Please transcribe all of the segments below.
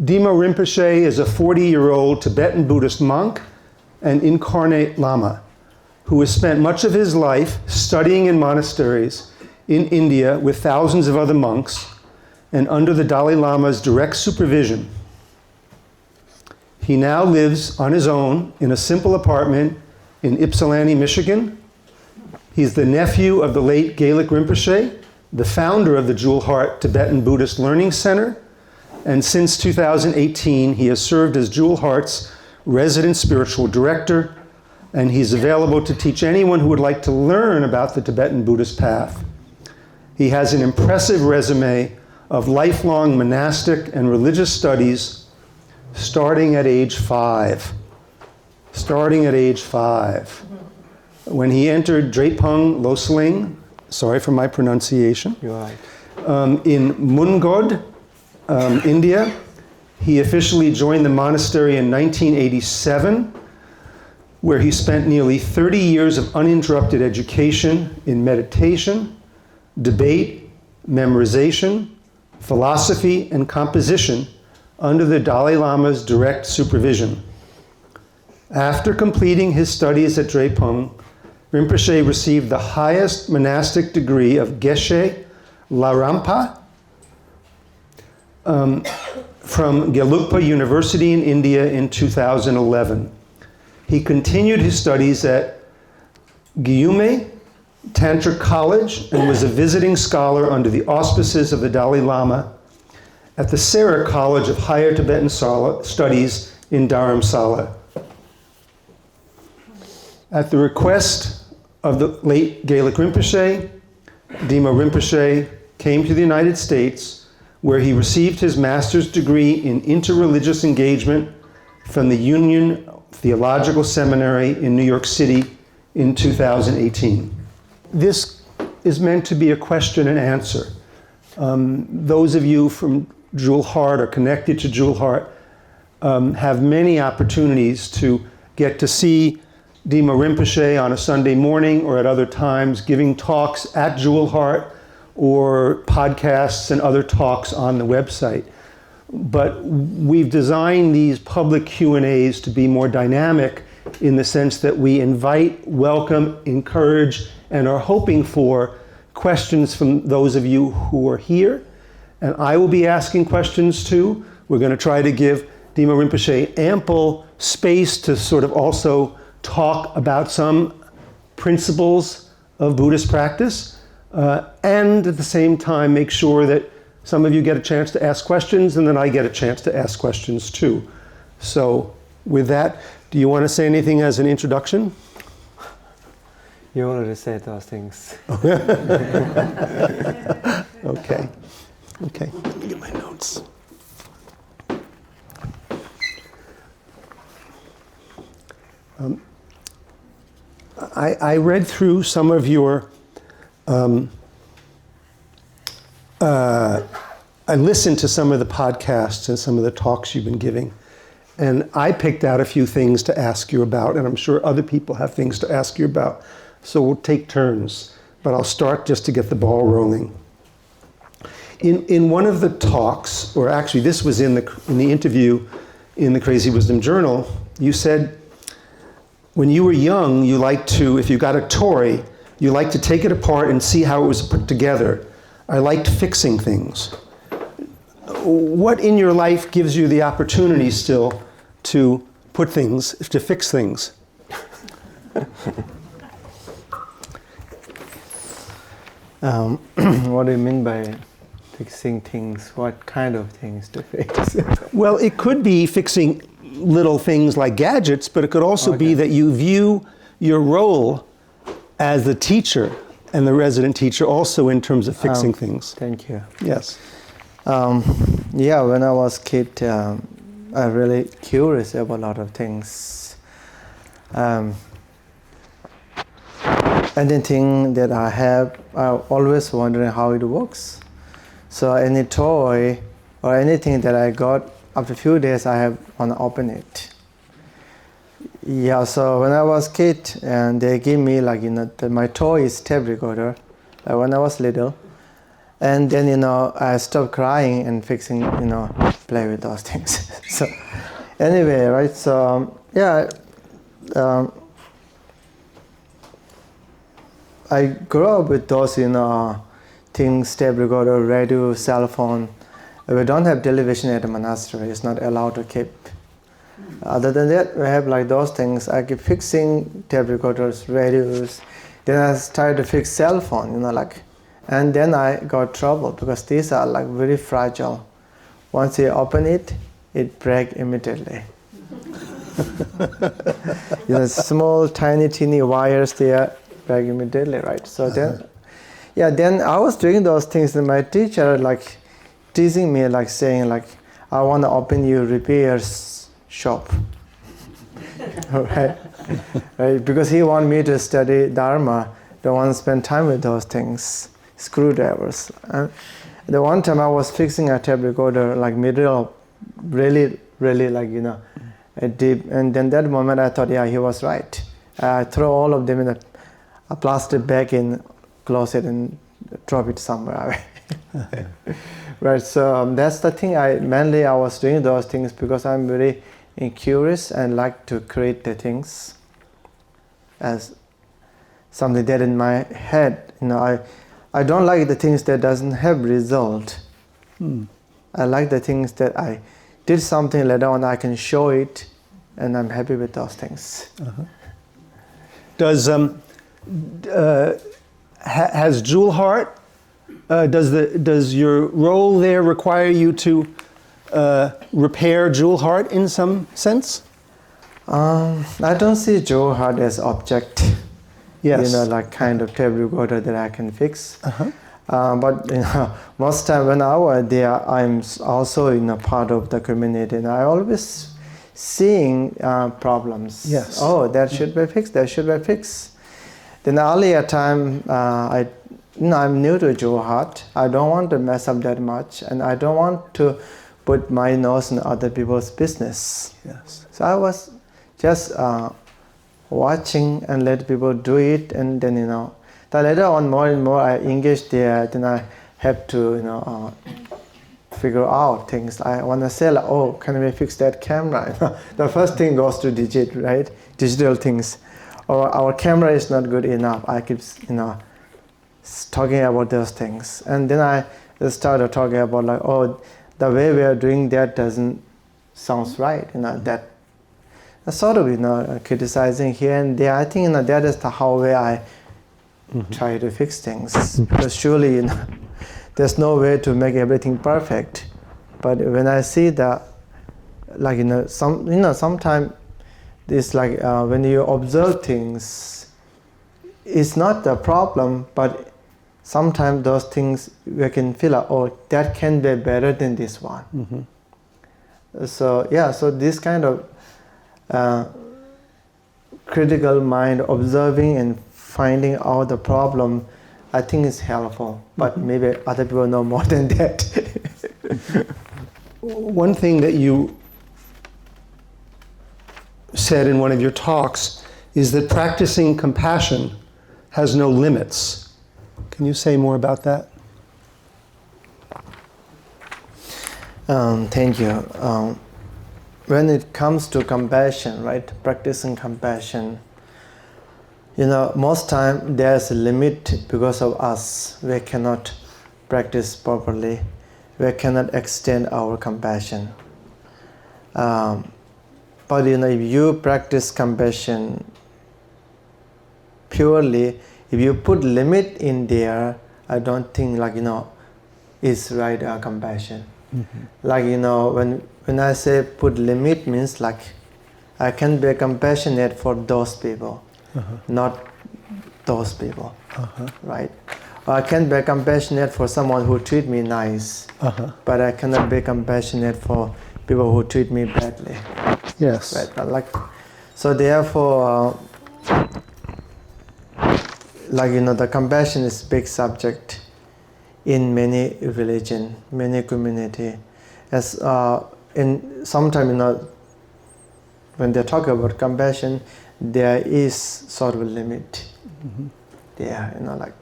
Demo Rinpoche is a 40-year-old Tibetan Buddhist monk and incarnate Lama who has spent much of his life studying in monasteries in India with thousands of other monks and under the Dalai Lama's direct supervision. He now lives on his own in a simple apartment in Ypsilanti, Michigan. He's the nephew of the late Gelek Rimpoche, the founder of the Jewel Heart Tibetan Buddhist Learning Center, and since 2018 he has served as Jewel Heart's resident spiritual director, and he's available to teach anyone who would like to learn about the Tibetan Buddhist path. He has an impressive resume of lifelong monastic and religious studies starting at age 5. Starting at age 5. When he entered Drepung Losling, sorry for my pronunciation, You're right. in Mungod, India, he officially joined the monastery in 1987, where he spent nearly 30 years of uninterrupted education in meditation, debate, memorization, philosophy, and composition under the Dalai Lama's direct supervision. After completing his studies at Drepung, Rinpoche received the highest monastic degree of Geshe Larampa from Gelugpa University in India in 2011. He continued his studies at Gyume Tantra College and was a visiting scholar under the auspices of the Dalai Lama at the Sarah College of Higher Tibetan Studies in Dharamsala. At the request of the late Gelek Rimpoche, Demo Rinpoche came to the United States, where he received his master's degree in interreligious engagement from the Union Theological Seminary in New York City in 2018. This is meant to be a question and answer. Those of you from Jewel Heart or connected to Jewel Heart have many opportunities to get to see Demo Rinpoche on a Sunday morning or at other times giving talks at Jewel Heart or podcasts and other talks on the website. But we've designed these public Q&As to be more dynamic in the sense that we invite, welcome, encourage, and are hoping for questions from those of you who are here. And I will be asking questions too. We're going to try to give Demo Rinpoche ample space to sort of also talk about some principles of Buddhist practice, and at the same time make sure that some of you get a chance to ask questions, and then I get a chance to ask questions too. So with that, do you want to say anything as an introduction? You already said those things. Okay. Okay. Let me get my notes. I read through some of your I listened to some of the podcasts and some of the talks you've been giving, and I picked out a few things to ask you about, and I'm sure other people have things to ask you about. So we'll take turns, but I'll start just to get the ball rolling. In one of the talks, or actually this was in the interview in the Crazy Wisdom Journal, you said when you were young, you liked to, if you got a toy, you liked to take it apart and see how it was put together. I liked fixing things. What in your life gives you the opportunity still to put things, to fix things? What do you mean by fixing things? What kind of things to fix? Well, it could be fixing little things like gadgets, but it could also be that you view your role as the teacher and the resident teacher also in terms of fixing things. Thank you. Yes. Yeah, when I was a kid, I really curious about a lot of things. Anything that I have, I always wondering how it works. So any toy or anything that I got, after a few days I want to open it. Yeah, so when I was a kid, and they gave me my toy is tape recorder, when I was little. And then, you know, I stopped crying and fixing, you know, play with those things. So anyway, right, so yeah, I grew up with those, you know, things, tape recorder, radio, cell phone. We don't have television at the monastery. It's not allowed to keep. Other than that, we have like those things. I keep fixing tape recorders, radios. Then I started to fix cell phone, you know, like, and then I got trouble because these are like very fragile. Once you open it, it breaks immediately. You know, small, tiny, teeny wires there break immediately, right? So then, yeah, then I was doing those things, and my teacher like teasing me, like saying, like, I want to open your repairs shop, right? Right? Because he wanted me to study Dharma, don't want to spend time with those things, screwdrivers. And the one time I was fixing a tape recorder, like middle, really, like, you know, deep. And then that moment I thought, yeah, he was right. I throw all of them in a plastic bag in closet and drop it somewhere. Right, so that's the thing. Mainly I was doing those things because I'm very curious and like to create the things as something that in my head. You know, I don't like the things that doesn't have result. I like the things that I did something later on, I can show it, and I'm happy with those things. Does has Jewel Heart? Does your role there require you to repair Jewel Heart in some sense? I don't see Jewel Heart as object. Yes. You know, like kind of tape recorder that I can fix. But you know, most time when I was there, I'm also in a part of the community, and I always seeing problems. Yes. Oh, that should be fixed. That should be fixed. Then earlier time, I'm new to Jewel Heart. I don't want to mess up that much, and I don't want to put my nose in other people's business. Yes. So I was just watching and let people do it, and then, you know, then later on more and more I engage there. Then I have to, you know, figure out things. I want to say, like, oh, can we fix that camera? The first thing goes to right? Digital things. Or our camera is not good enough. I keep, you know, talking about those things, and then I started talking about, like, oh, the way we are doing that doesn't sounds right. You know, that sort of, you know, criticizing here and there. I think, you know, that is the how way I try to fix things. Because surely, you know, there's no way to make everything perfect. But when I see that, like, you know, sometimes it's like when you observe things, it's not the problem, but sometimes those things we can feel like, oh, that can be better than this one. So yeah, so this kind of critical mind, observing and finding out the problem, I think is helpful. But maybe other people know more than that. One thing that you said in one of your talks is that practicing compassion has no limits. Can you say more about that? Thank you. When it comes to compassion, right, practicing compassion, you know, most time there's a limit because of us. We cannot practice properly. We cannot extend our compassion. But you know, if you practice compassion purely, if you put limit in there, I don't think, like, you know, is right compassion. Like, you know, when I say put limit, means like I can be compassionate for those people, not those people, right? Or I can be compassionate for someone who treat me nice, but I cannot be compassionate for people who treat me badly. Yes. Right? Like, so therefore, like, you know, the compassion is big subject in many religion, many community. As in sometime, you know, when they talk about compassion, there is sort of a limit. There, you know, like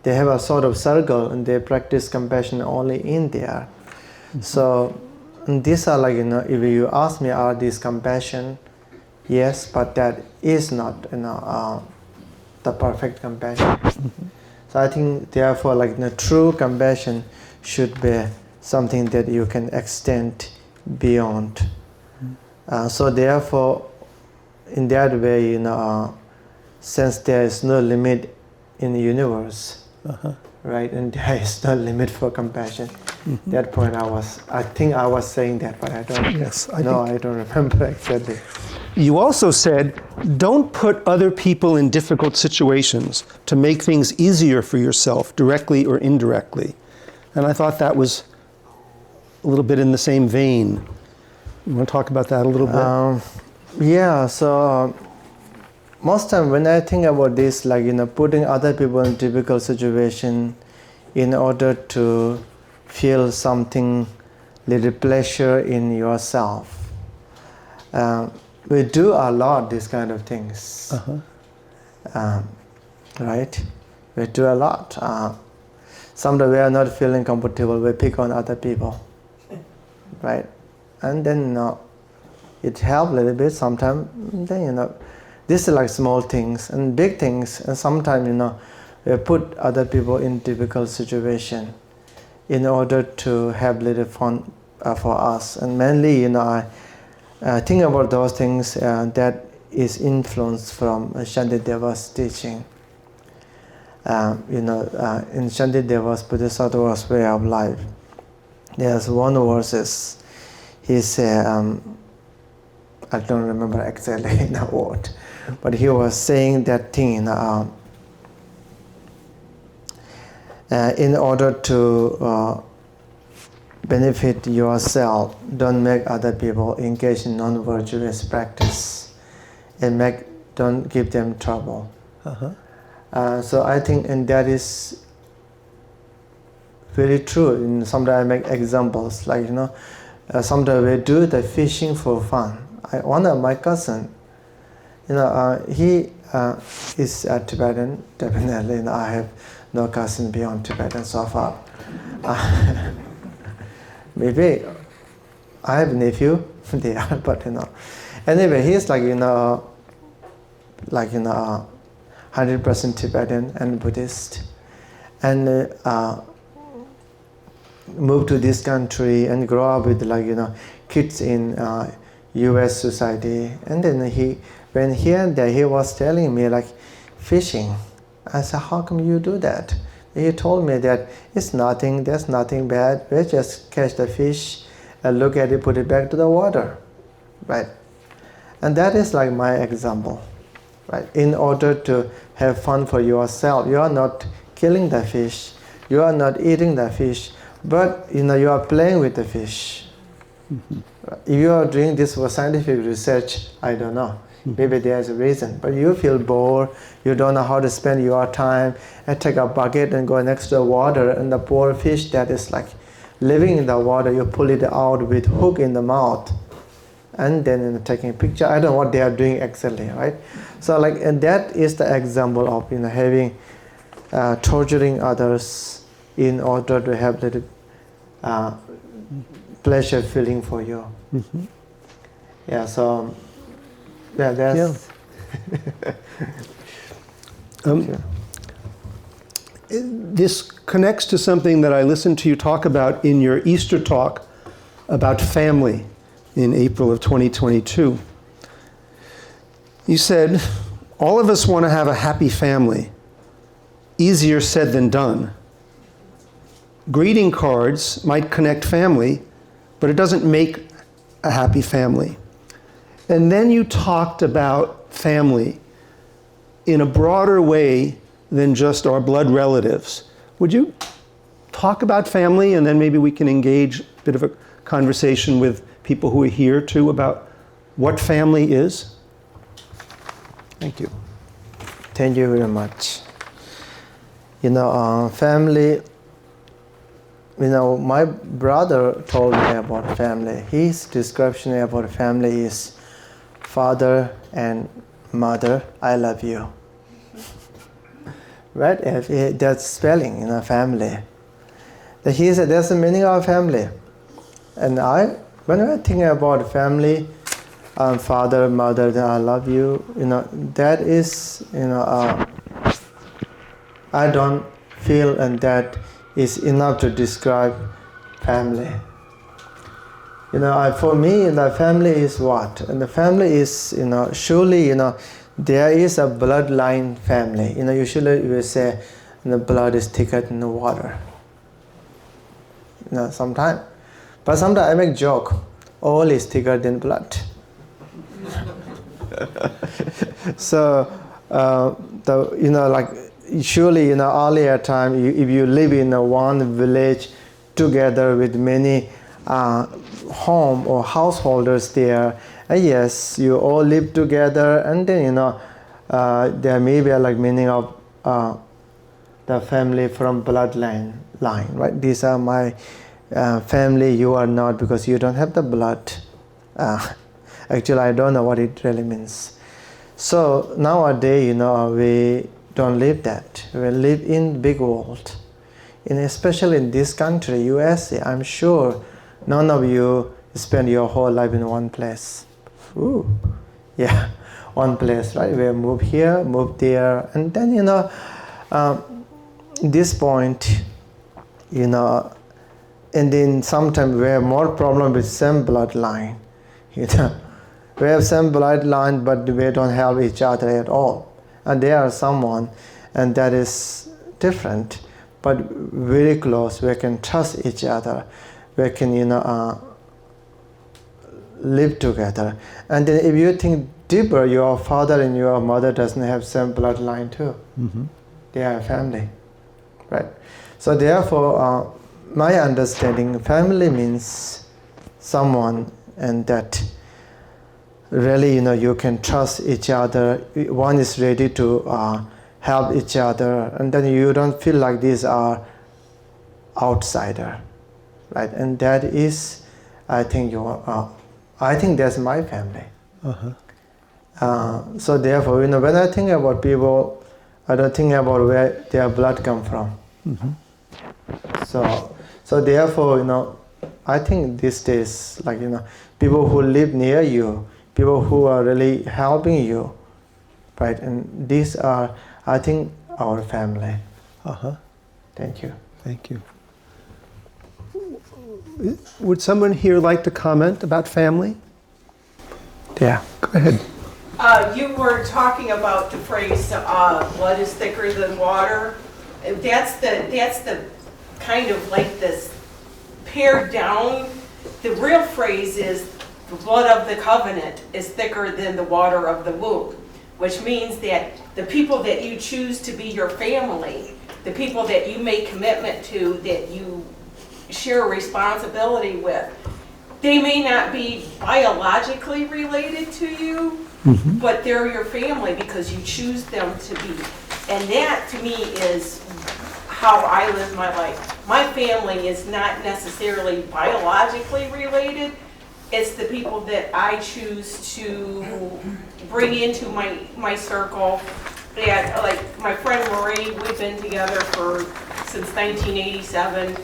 they have a sort of circle and they practice compassion only in there. So these are like, if you ask me, are these compassion? Yes, but that is not, the perfect compassion. So I think therefore, like, true compassion should be something that you can extend beyond. So therefore, in that way, since there is no limit in the universe, right, and there is no limit for compassion. That point I think I was saying that, but I don't. Yes, I don't remember exactly. You also said, don't put other people in difficult situations to make things easier for yourself, directly or indirectly. And I thought that was a little bit in the same vein. You want to talk about that a little bit? Yeah, so most time when I think about this, like, putting other people in difficult situation in order to feel something, little pleasure in yourself. We do a lot these kind of things, right? We do a lot. Sometimes we are not feeling comfortable, we pick on other people, right? And then it helps a little bit. Sometimes then this is like small things and big things, and sometimes we put other people in difficult situation in order to have little fun for us. And mainly, I think about those things that is influenced from Shantideva's teaching. In Shantideva's Bodhisattva's way of life, there's one verse. He said, I don't remember exactly the word, but he was saying that thing. In order to benefit yourself, don't make other people engage in non-virtuous practice, and don't give them trouble. So I think, and that is very true. Sometimes I make examples, like sometimes we do the fishing for fun. One of my cousin, he is a Tibetan, definitely. I have no cousin beyond Tibetan so far. Maybe I have a nephew there, but anyway, he's like 100% Tibetan and Buddhist, and moved to this country and grow up with kids in U.S. society. And then when here and there, he was telling me like fishing. I said, how come you do that? He told me that it's nothing, there's nothing bad. We just catch the fish and look at it, put it back to the water, right? And that is like my example, right? In order to have fun for yourself, you are not killing the fish, you are not eating the fish, but you are playing with the fish. If you are doing this for scientific research, I don't know. Maybe there's a reason, but you feel bored, you don't know how to spend your time, and take a bucket and go next to the water, and the poor fish that is like living in the water, you pull it out with hook in the mouth, and then taking a picture. I don't know what they are doing exactly, right? So and that is the example of having torturing others in order to have little pleasure feeling for you. Yeah, so yeah, that's This connects to something that I listened to you talk about in your Easter talk about family in April of 2022. You said, all of us want to have a happy family. Easier said than done. Greeting cards might connect family, but it doesn't make a happy family. And then you talked about family in a broader way than just our blood relatives. Would you talk about family, and then maybe we can engage a bit of a conversation with people who are here too about what family is? Thank you. Thank you very much. Family, my brother told me about family. His description about family is father and mother, I love you. right? If that's spelling in a family. Then he said there's a meaning of family. And when I think about family, father, mother, then I love you, that is, I don't feel and that is enough to describe family. For me, the family is what? And the family is, surely, there is a bloodline family. Usually we will say the blood is thicker than the water. Sometimes. But sometimes I make joke, oil is thicker than blood. So, surely earlier time, if you live in one village together with many home or householders there, yes, you all live together, and then there may be like meaning of the family from bloodline right? These are my family. You are not, because you don't have the blood. Actually, I don't know what it really means. So nowadays, we don't live that. We live in big world. And especially in this country, USA, I'm sure none of you spend your whole life in one place. Ooh, yeah, one place, right? We move here, move there, and then, this point, and then sometimes we have more problem with same bloodline. We have same bloodline, but we don't help each other at all. And there are someone, and that is different, but very close. We can trust each other. We can, live together. And then if you think deeper, your father and your mother doesn't have same bloodline too. Mm-hmm. They are family, right? So therefore, my understanding, family means someone, and that really, you can trust each other. One is ready to help each other, and then you don't feel like these are outsider, right? And that is, I think, I think that's my family. Uh-huh. So therefore, when I think about people, I don't think about where their blood come from. Mm-hmm. So therefore, I think these days, like, people who live near you, people who are really helping you, right? And these are, I think, our family. Uh-huh. Thank you. Thank you. Would someone here like to comment about family? Yeah, go ahead. You were talking about the phrase, blood is thicker than water. That's the kind of like this pared down. The real phrase is, the blood of the covenant is thicker than the water of the womb, which means that the people that you choose to be your family, the people that you make commitment to, that you share responsibility with, they may not be biologically related to you, mm-hmm. but they're your family because you choose them to be. And that, to me, is how I live my life. My family is not necessarily biologically related. It's the people that I choose to bring into my circle. And like my friend Marie, we've been together since 1987,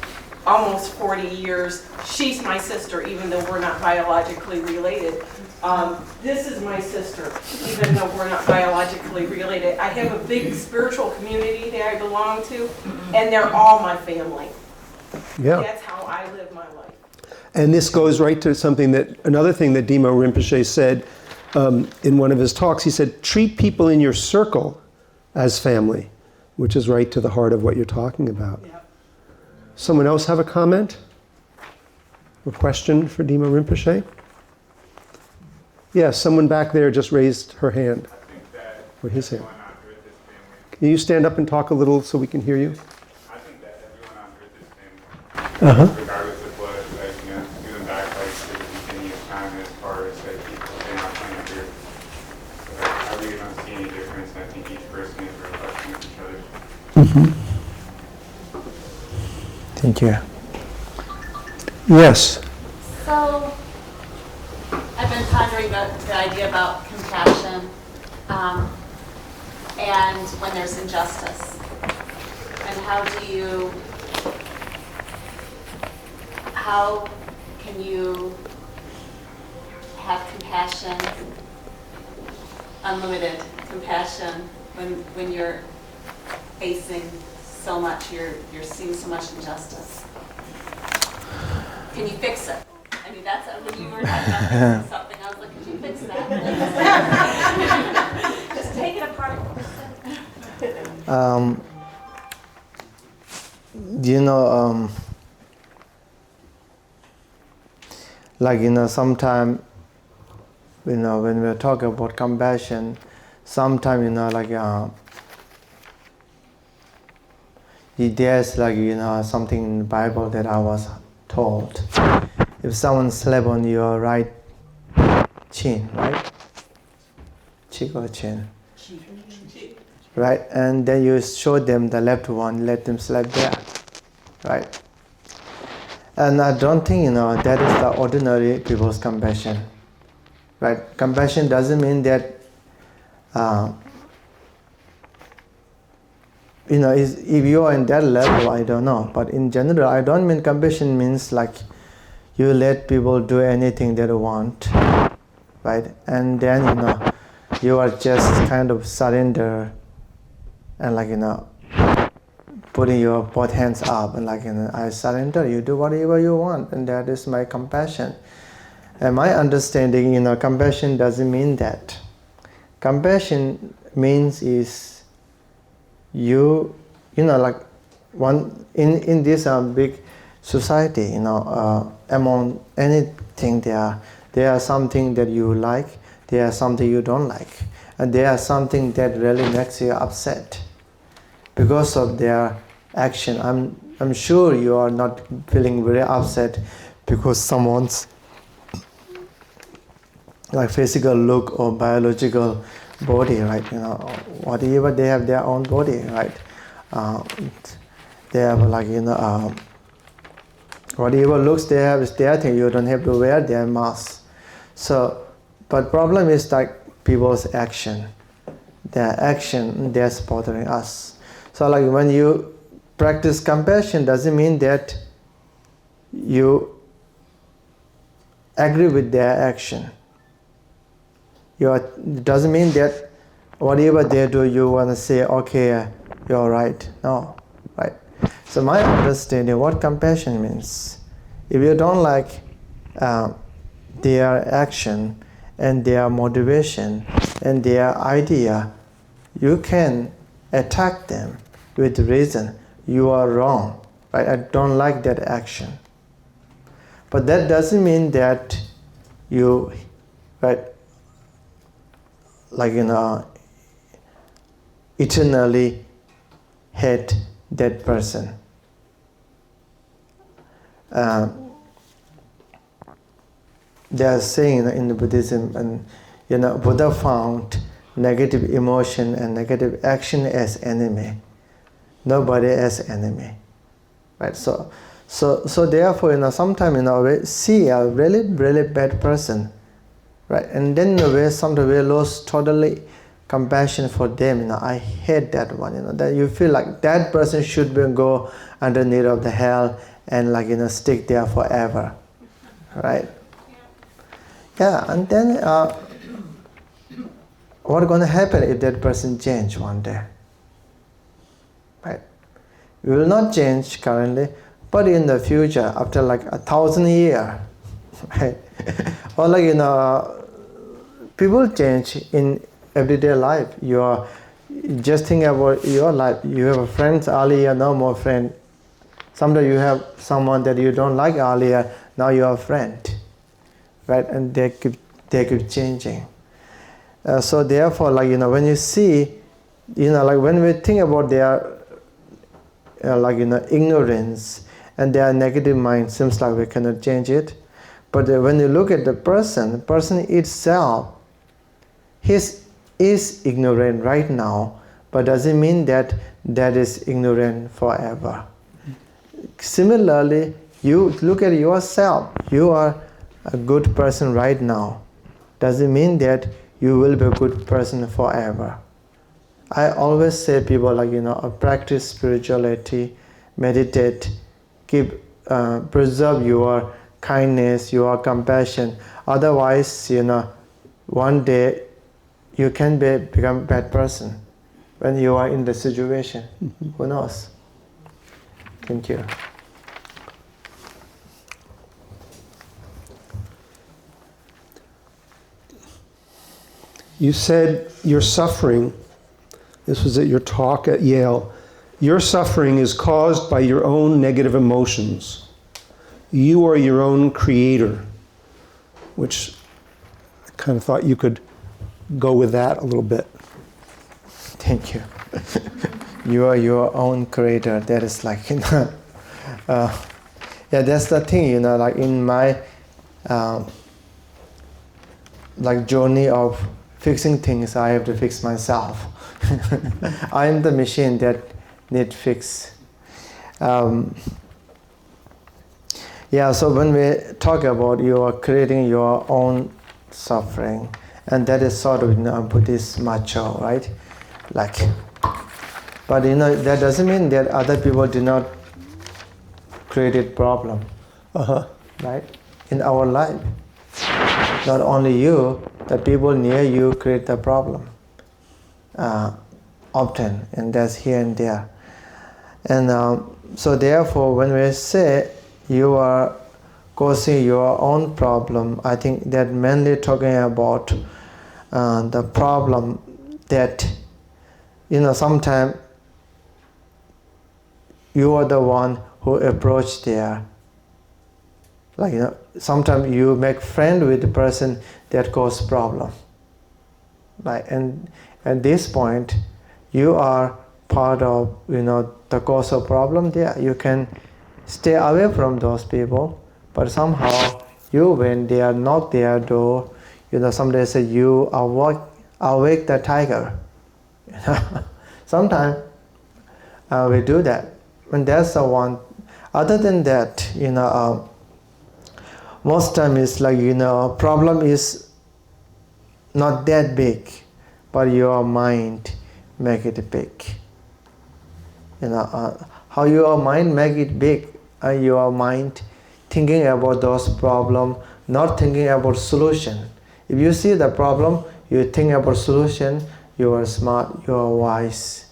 almost 40 years. She's my sister, even though we're not biologically related. This is my sister, even though we're not biologically related. I have a big spiritual community that I belong to, and they're all my family. Yeah. That's how I live my life. And this goes right to another thing that Demo Rinpoche said in one of his talks. He said, treat people in your circle as family, which is right to the heart of what you're talking about. Yep. Someone else have a comment or question for Demo Rinpoche? Yes, someone back there just raised her hand. I think that or his hand. everyone on earth is family. Can you stand up and talk a little so we can hear you? I think that everyone on earth is family. Uh-huh. Regardless of what, even back to the beginning of time as far as people staying on planet Earth. So I really don't see any difference. I think each person is a reflection of each other. Mm-hmm. Thank you. Yes. So, I've been pondering the idea about compassion and when there's injustice. how can you have compassion, unlimited compassion, when you're facing so much, you're seeing so much injustice? Can you fix it? I mean, that's when you were talking about fixing something. I was like, can you fix that? Just take it apart. Sometimes, when we talk about compassion, sometimes, there's something in the Bible that I was told. If someone slept on your right chin, right? Cheek or chin? Right? And then you show them the left one, let them sleep there. Right? And I don't think, that is the ordinary people's compassion. Right? Compassion doesn't mean that, if you are in that level, I don't know. But in general, I don't mean compassion means like you let people do anything they want. Right? And then, you are just kind of surrender and putting your both hands up and I surrender, you do whatever you want, and that is my compassion. And my understanding, compassion doesn't mean that. Compassion means is in this big society, among anything there are something that you like, there are something you don't like, and there are something that really makes you upset because of their action. I'm sure you are not feeling very upset because someone's physical look or biological body, right? Whatever, they have their own body, right? They have whatever looks they have is their thing. You don't have to wear their mask. So, but problem is people's action. Their action, that's bothering us. So when you practice compassion, doesn't mean that you agree with their action. It doesn't mean that whatever they do, you want to say, okay, you're right. No, right? So my understanding what compassion means, if you don't like their action and their motivation and their idea, you can attack them with reason. You are wrong, right? I don't like that action. But that doesn't mean that you, right, eternally hate that person. They are saying in the Buddhism, and Buddha found negative emotion and negative action as enemy. Nobody as enemy, right? So therefore, sometimes see a really really bad person, right? And then sometimes we lose totally compassion for them. I hate that one. That you feel like that person should go underneath of the hell and stick there forever, right? Yeah, and then what's going to happen if that person change one day? Right? We will not change currently, but in the future, after 1,000 years, right? Or people change in everyday life. You are just think about your life. You have a friend earlier, no more friend. Someday you have someone that you don't like earlier, now you are a friend, right? And they keep changing. So therefore, when you see, when we think about their, ignorance and their negative mind, seems like we cannot change it. But when you look at the person itself, he is ignorant right now, but doesn't mean that is ignorant forever. Similarly, you look at yourself. You are a good person right now. Doesn't mean that you will be a good person forever. I always say people like, practice spirituality, meditate, preserve your kindness, your compassion. Otherwise, one day you can become a bad person when you are in the situation. Who knows? Thank you. You said your suffering, this was at your talk at Yale, your suffering is caused by your own negative emotions. You are your own creator, which I kind of thought you could go with that a little bit. Thank you. You are your own creator. That is like, yeah, that's the thing, like in my like journey of fixing things, I have to fix myself. I am the machine that need fix. Yeah, so when we talk about you are creating your own suffering, and that is sort of Buddhist macho, right? Like, but that doesn't mean that other people did not create problem, right? In our life, not only you, the people near you create the problem often, and that's here and there. And so therefore, when we say you are causing your own problem, I think that mainly talking about the problem that, sometimes you are the one who approach there. Like, sometimes you make friend with the person that cause problem. Right? And at this point, you are part of, the cause of problem there. You can stay away from those people, but somehow when they are knock their door, somebody say you awake the tiger. Sometimes we do that, and that's the one. Other than that, most time it's like, problem is not that big, but your mind make it big. How your mind make it big? Your mind thinking about those problems, not thinking about solution. If you see the problem, you think about solution, you are smart, you are wise.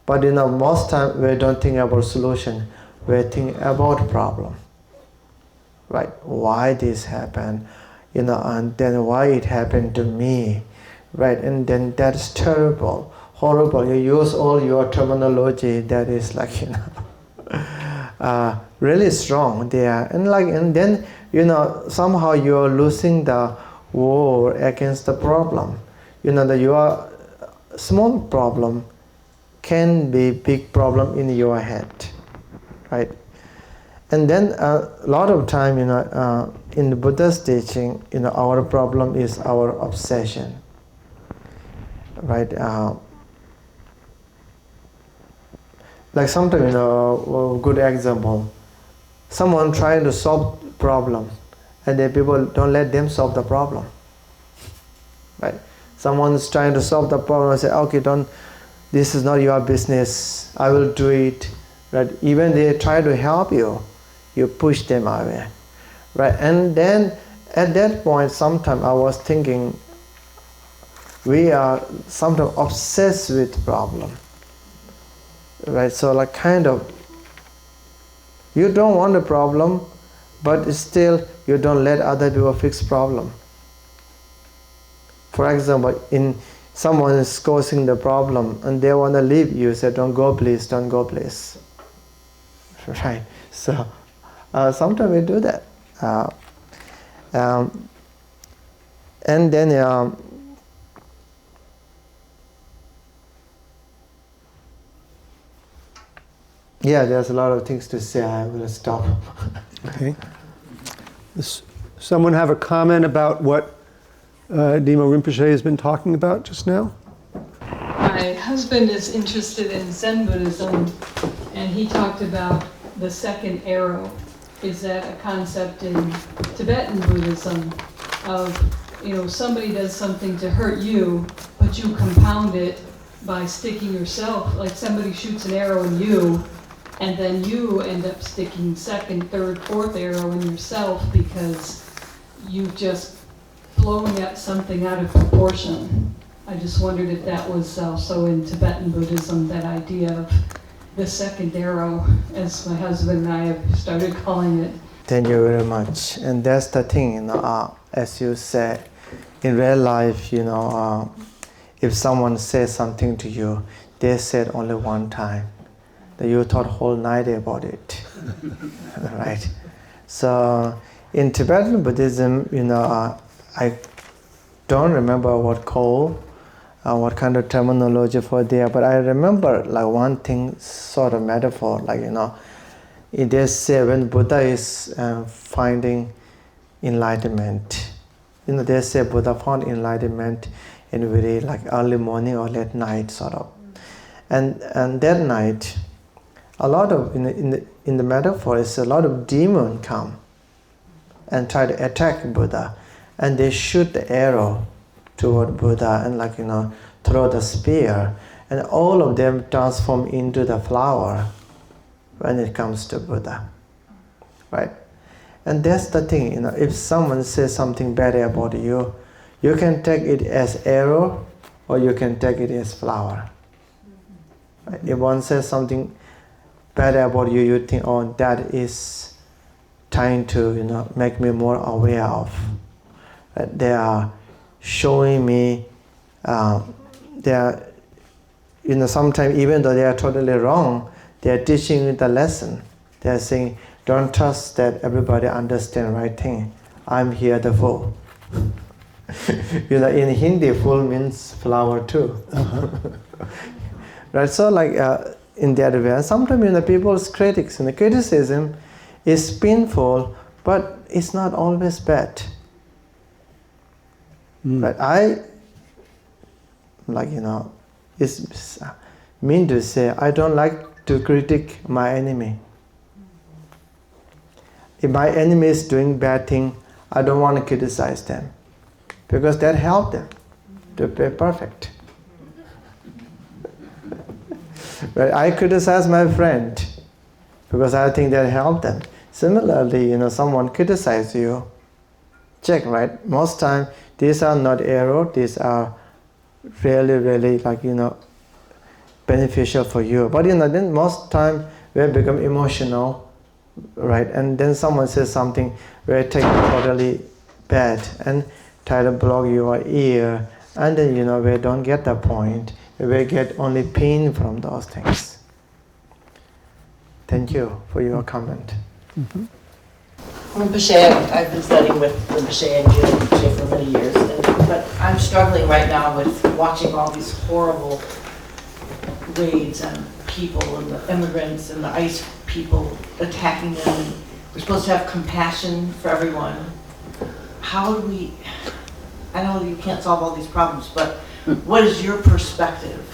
But most time we don't think about solution, we think about problem. Right? Why this happened? And then why it happened to me? Right? And then that's terrible, horrible. You use all your terminology that is like, really strong there. And then, somehow you are losing the war against the problem. That your small problem can be big problem in your head, right? And then a lot of time, in the Buddha's teaching, our problem is our obsession, right? Like sometimes, a good example, someone trying to solve problem, and then people don't let them solve the problem, right? Someone is trying to solve the problem and say, okay, this is not your business, I will do it, right? Even they try to help you, you push them away, right? And then at that point, sometimes I was thinking, we are sometimes obsessed with problem, right? So like kind of, you don't want a problem, but still you don't let other people fix problem. For example, someone is causing the problem and they want to leave, you say, don't go please, don't go please. Right? So sometimes we do that. And then yeah, there's a lot of things to say. I will stop. Okay. Does someone have a comment about what Demo Rinpoche has been talking about just now? My husband is interested in Zen Buddhism, and he talked about the second arrow. Is that a concept in Tibetan Buddhism of, somebody does something to hurt you, but you compound it by sticking yourself, like somebody shoots an arrow in you, and then you end up sticking second, third, fourth arrow in yourself because you've just blown at something out of proportion. I just wondered if that was also in Tibetan Buddhism, that idea of the second arrow, as my husband and I have started calling it. Thank you very much. And that's the thing, as you said, in real life, if someone says something to you, they said only one time, that you thought whole night about it, right? So in Tibetan Buddhism, I don't remember what kind of terminology for there, but I remember like one thing, sort of metaphor, they say when Buddha is finding enlightenment, they say Buddha found enlightenment in very like early morning or late night sort of, and that night, a lot of in the metaphor is a lot of demons come and try to attack Buddha, and they shoot the arrow toward Buddha and throw the spear, and all of them transform into the flower when it comes to Buddha, right? And that's the thing, if someone says something bad about you, you can take it as arrow or you can take it as flower. Right? If one says something bad about you, you think, oh, that is trying to make me more aware of. Right? They are showing me, they are, sometimes even though they are totally wrong, they are teaching you the lesson. They are saying, don't trust that everybody understands right thing. I'm here the fool. In Hindi, fool means flower too. Right? So in that way, sometimes people's criticism is painful, but it's not always bad. But I, it's mean to say, I don't like to critique my enemy. If my enemy is doing bad thing, I don't want to criticize them, because that helps them to be perfect. But I criticize my friend because I think that helped them. Similarly, someone criticizes you, check, right? Most time these are not error, these are really beneficial for you. But then most time we become emotional, right? And then someone says something where take it totally bad and try to block your ear, and then we don't get the point. We get only pain from those things. Thank you for your comment. Rinpoche, I've been studying with Rinpoche and Gelek Rimpoche for many years, but I'm struggling right now with watching all these horrible raids on people and the immigrants and the ICE people attacking them. We're supposed to have compassion for everyone. How do we, I know you can't solve all these problems, but what is your perspective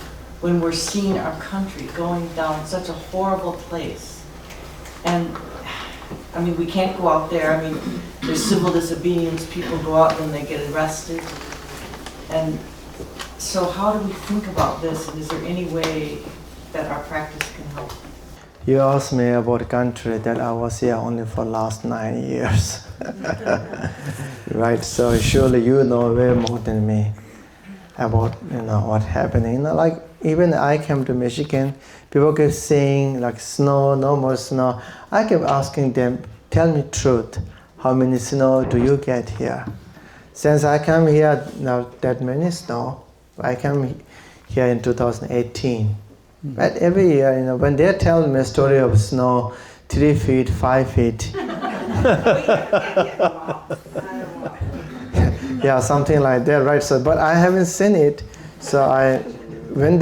when we're seeing our country going down such a horrible place? And we can't go out there. There's civil disobedience. People go out and they get arrested. And so how do we think about this? And is there any way that our practice can help? You asked me about a country that I was here only for last 9 years. Right, so surely you know way more than me about what's happening. Even I came to Michigan, people kept saying snow, no more snow. I kept asking them, tell me truth, how many snow do you get here? Since I come here, not that many snow. I came here in 2018. Right, every year, when they tell me a story of snow, 3 feet, 5 feet. Yeah, something like that, right? So, but I haven't seen it. So then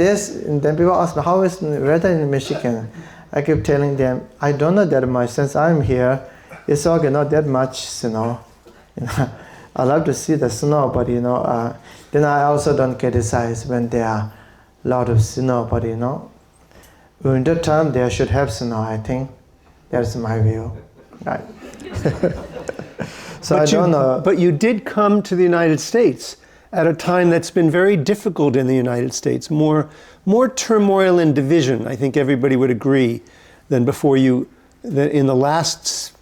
people ask me, how is weather in Michigan? I keep telling them, I don't know that much. Since I'm here, it's okay, not that much snow. I love to see the snow, but then I also don't criticize when there are a lot of snow, but winter time there should have snow, I think. That's my view. Right. So but I don't know. But you did come to the United States, at a time that's been very difficult in the United States, more turmoil and division, I think everybody would agree, than before you, that in the last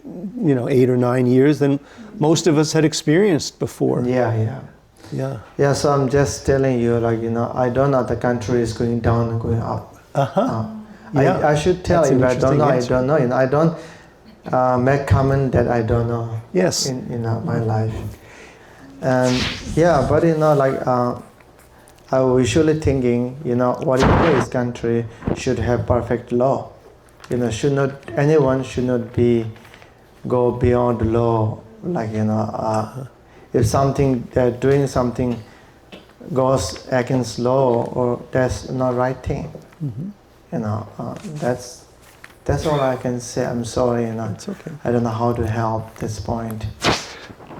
8 or 9 years than most of us had experienced before. Yeah. Yeah. So I'm just telling you, I don't know the country is going down and going up. Yeah. I should tell That's you, an I don't know. I interesting don't know. I don't make comment that I don't know. Yes. In my life, and yeah, but I was usually thinking, whatever is country should have perfect law. Anyone should not go beyond the law. If doing something goes against law, or that's not right thing. That's all I can say. I'm sorry, It's okay. I don't know how to help this point.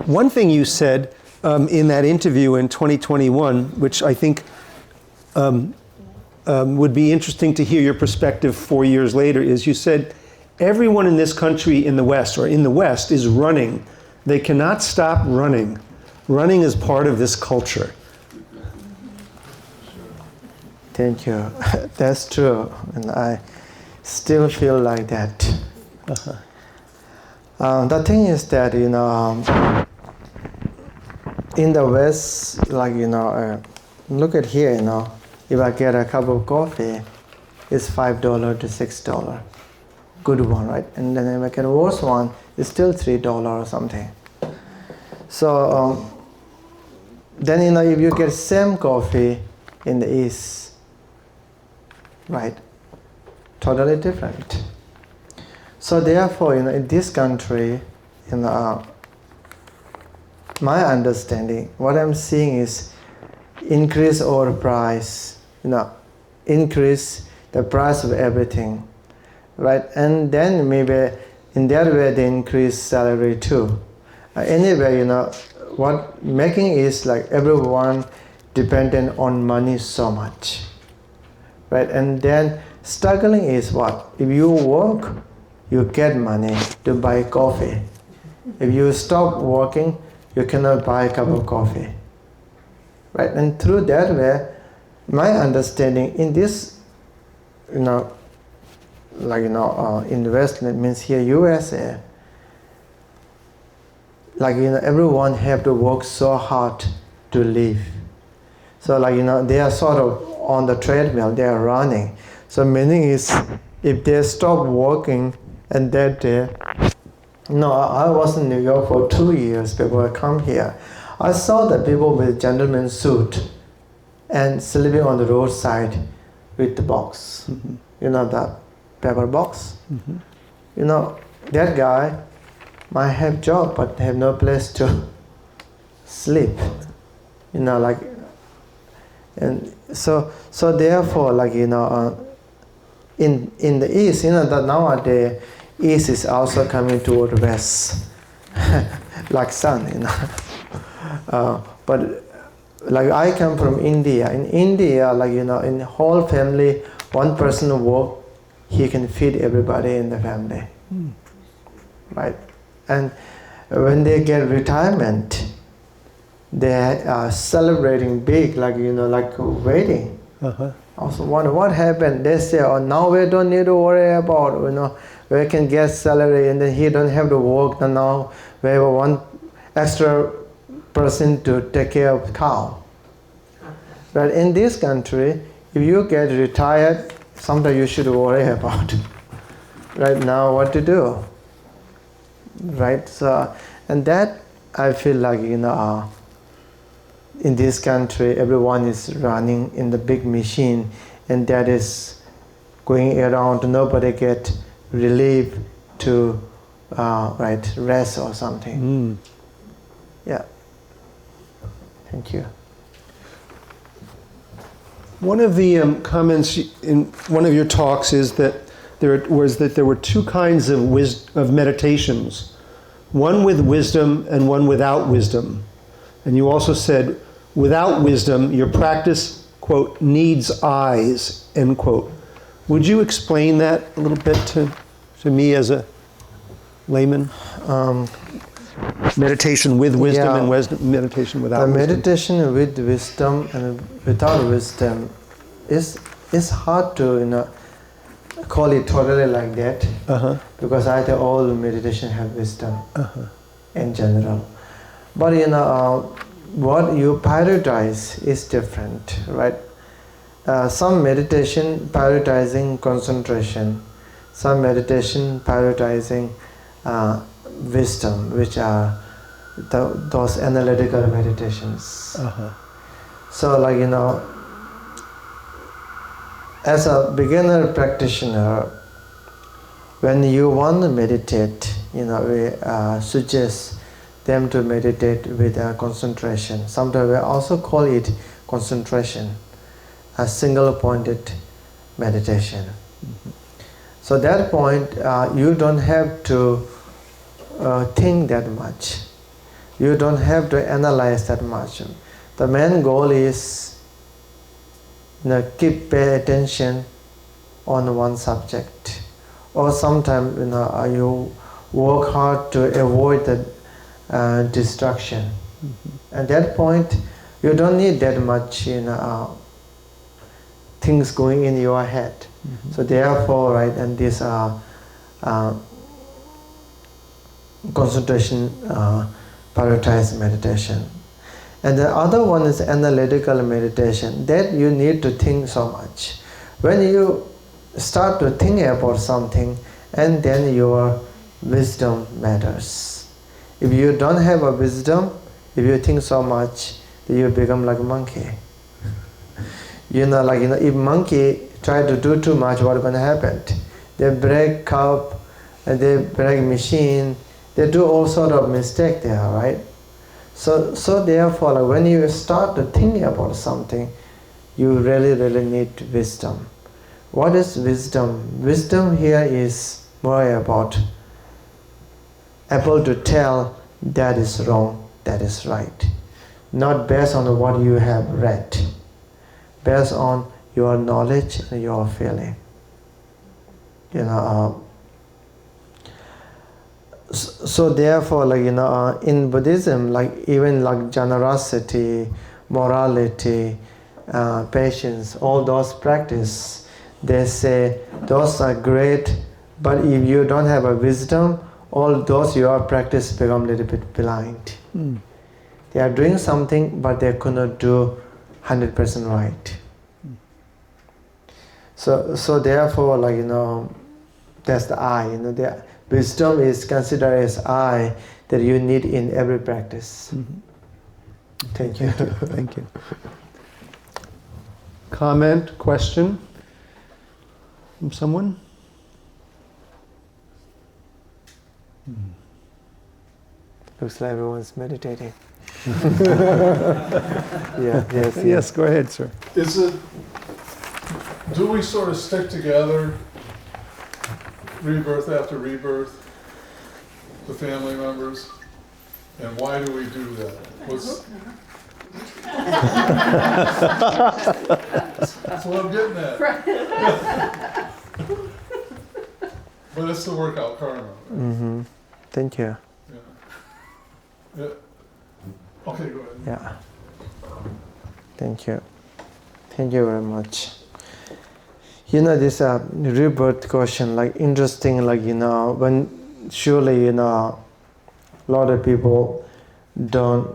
One thing you said in that interview in 2021, which I think would be interesting to hear your perspective 4 years later, is you said everyone in this country in the West, or in the West, is running. They cannot stop running. Running is part of this culture. Thank you. That's true, and I still feel like that. The thing is that in the West, look at here. If I get a cup of coffee, it's $5 to $6. Good one, right? And then if I get a worse one, it's still $3 or something. So then if you get same coffee in the East, right? Totally different. So therefore, in this country, my understanding, what I'm seeing is increase our price, increase the price of everything, right? And then maybe in that way they increase salary too. Anyway, what making is everyone dependent on money so much, right? And then struggling is what? If you work, you get money to buy coffee. If you stop working, you cannot buy a cup of coffee, right? And through that way, my understanding in this, in the West, that means here USA, everyone have to work so hard to live. So they are sort of on the treadmill, they are running. So meaning is, if they stop working and that day, I was in New York for 2 years before I come here. I saw the people with gentleman's suit and sleeping on the roadside with the box, the paper box. That guy might have job but have no place to sleep. And so therefore, in the East, that nowadays East is also coming toward West, like sun, but I come from India. In India, in the whole family, one person work, he can feed everybody in the family, right? And when they get retirement, they are celebrating big, like wedding. Also wonder what happened. They say, now we don't need to worry about, we can get salary and then he don't have to work, and now we have one extra person to take care of cow. But in this country, if you get retired, sometimes you should worry about right now what to do, right? So, and that I feel like in this country, everyone is running in the big machine, and that is going around. Nobody get relief to rest or something. Yeah. Thank you. One of the comments in one of your talks is that there were two kinds of meditations, one with wisdom and one without wisdom. And you also said, without wisdom, your practice, quote, needs eyes, end quote. Would you explain that a little bit to me as a layman? meditation with wisdom Yeah. and meditation without The wisdom? meditation with wisdom and without wisdom is hard to call it totally like that, because I think all meditation have wisdom in general. But what you prioritize is different, right? Some meditation prioritizing concentration, some meditation prioritizing wisdom, which are those analytical meditations. So as a beginner practitioner, when you want to meditate, we suggest them to meditate with concentration. Sometimes we also call it concentration, a single pointed meditation. So at that point, you don't have to think that much. You don't have to analyze that much. The main goal is pay attention on one subject. Or sometimes you work hard to avoid the distraction. At that point, you don't need that much things going in your head. So therefore, right, and this concentration prioritized meditation. And the other one is analytical meditation, that you need to think so much. When you start to think about something, and then your wisdom matters. If you don't have a wisdom, if you think so much, then you become like a monkey. If monkey try to do too much, what's going to happen? They break cup, and they break machine, they do all sort of mistake there, right? So therefore, when you start to think about something, you really need wisdom. What is wisdom? Wisdom here is more about able to tell that is wrong, that is right. Not based on what you have read, based on your knowledge and your feeling. So therefore, in Buddhism, even generosity, morality, patience, all those practice, they say those are great, but if you don't have a wisdom, all those your practice become a little bit blind. They are doing something, but they could not do 100% right. So therefore, that's the I. The wisdom is considered as I that you need in every practice. Thank you. Thank you. Comment, question from someone? Looks like everyone's meditating. Yes. Yes, go ahead, sir. Do we sort of stick together, rebirth after rebirth, the family members? And why do we do that? That's what I'm getting at. But it's to work out karma. Right? Thank you. Yeah. Okay, go ahead. Yeah. Thank you. Thank you very much. This rebirth question, interesting, when surely, a lot of people don't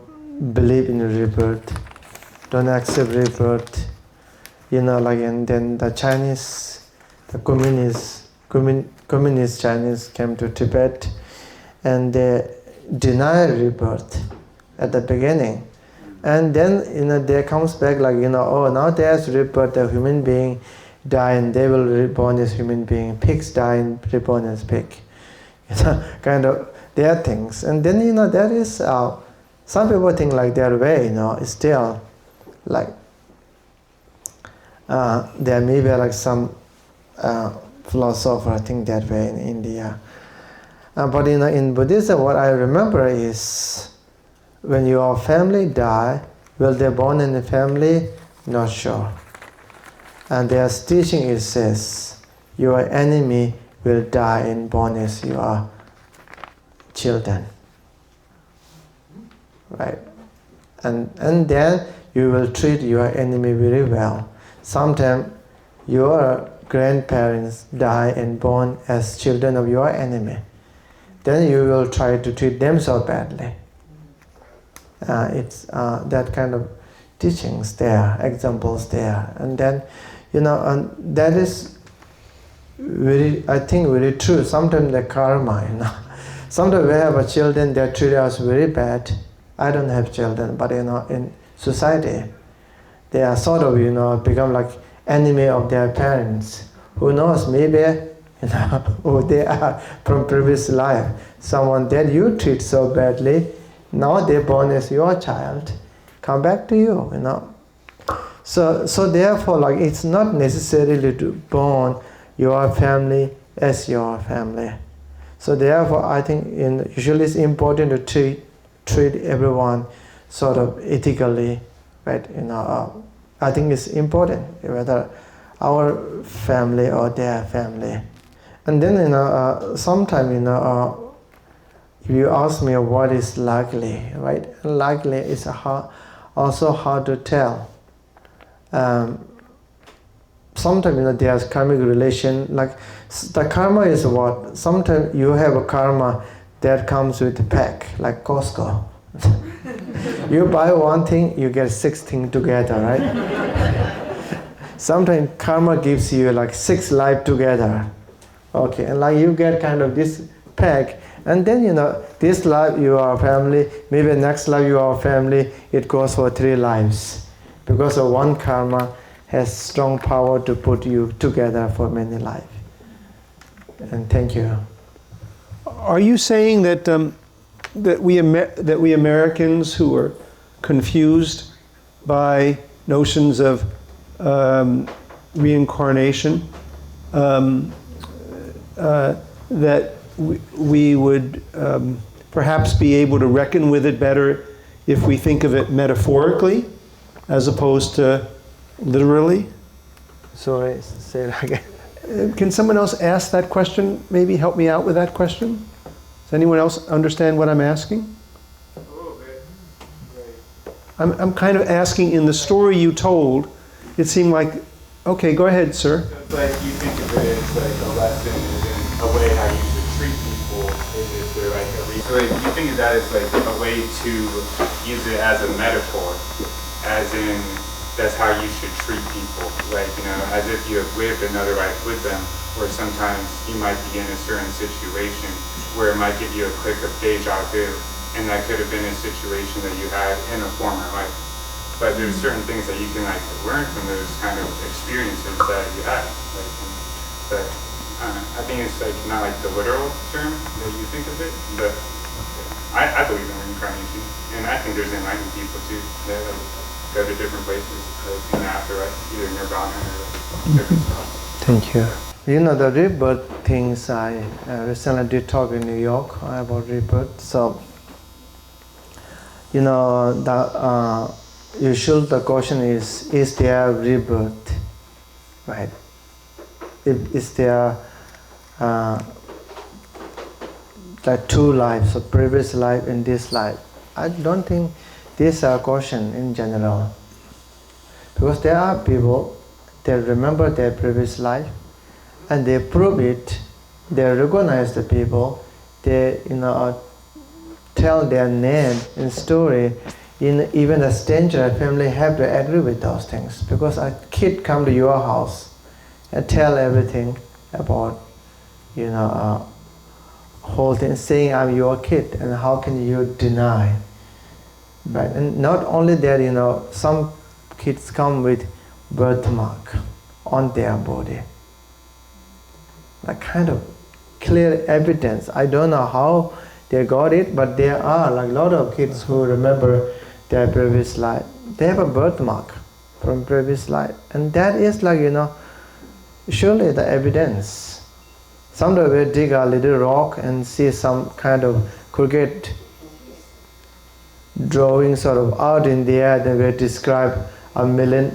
believe in rebirth, don't accept rebirth, and then the Chinese, the communist Chinese came to Tibet, and they deny rebirth at the beginning. And then, there comes back oh, now there's rebirth, the human being die and they will reborn as human being. Pigs die and reborn as pig. Kind of their things. And then, there is, some people think their way, is still there may be some philosopher think that way in India. But in Buddhism, what I remember is when your family die, will they born in a family? Not sure. And their teaching it says, your enemy will die and born as your children. right? And then you will treat your enemy very well. Sometimes your grandparents die and born as children of your enemy. Then you will try to treat them so badly. It's that kind of teachings there, examples there. And then, and that is I think very true. Sometimes the karma, Sometimes we have a children that treat us very bad. I don't have children, but in society, they are sort of, become like enemy of their parents. Who knows, maybe, who they are from previous life. Someone that you treat so badly, now they're born as your child, come back to you, So therefore, it's not necessarily to born your family as your family. So therefore, I think usually it's important to treat everyone sort of ethically, right? I think it's important whether our family or their family. And then sometimes if you ask me what is likely, right? Likely is also hard to tell. Sometimes there's karmic relation. Like the karma is what? Sometimes you have a karma that comes with a pack, like Costco. You buy one thing, you get 6 things together, right? Sometimes karma gives you like 6 lives together. Okay, and like you get kind of this pack, and then this life you are family, maybe next life you are family, it goes for 3 lives. Because of one karma has strong power to put you together for many lives. And thank you. Are you saying that that we Americans who are confused by notions of reincarnation, that we would perhaps be able to reckon with it better if we think of it metaphorically as opposed to literally? Sorry, say it again. Can someone else ask that question? Maybe help me out with that question? Does anyone else understand what I'm asking? A little bit. Right. I'm kind of asking, in the story you told, it seemed like, okay, go ahead, sir. So it's like you think of it as like a lesson is in a way how you should treat people. Is there like a reason? So you think of that as like a way to use it as a metaphor, as in that's how you should treat people. Like, as if you have lived another life with them, where sometimes you might be in a certain situation where it might give you a click of deja vu, and that could have been a situation that you had in a former life. But there's certain things that you can learn from those kind of experiences that you had. But I think it's not the literal term that you think of it, but I believe in reincarnation, and I think there's enlightened people too that go to different places in the afterlife, either nirvana or different stuff. Thank you. The rebirth things, I recently did talk in New York about rebirth. So, usually the question is there rebirth, right? Is there like 2 lives, a previous life and this life? I don't think this is a question in general. Because there are people that remember their previous life and they prove it, they recognize the people, they tell their name and story. Even a stranger family have to agree with those things, because a kid come to your house and tell everything about whole thing, saying I'm your kid, and how can you deny? Right? And not only that, some kids come with birthmark on their body, like kind of clear evidence. I don't know how they got it, but there are like a lot of kids who remember their previous life. They have a birthmark from previous life, and that is surely the evidence. Sometimes we dig a little rock and see some kind of crooked drawing sort of out in the air, then we describe a million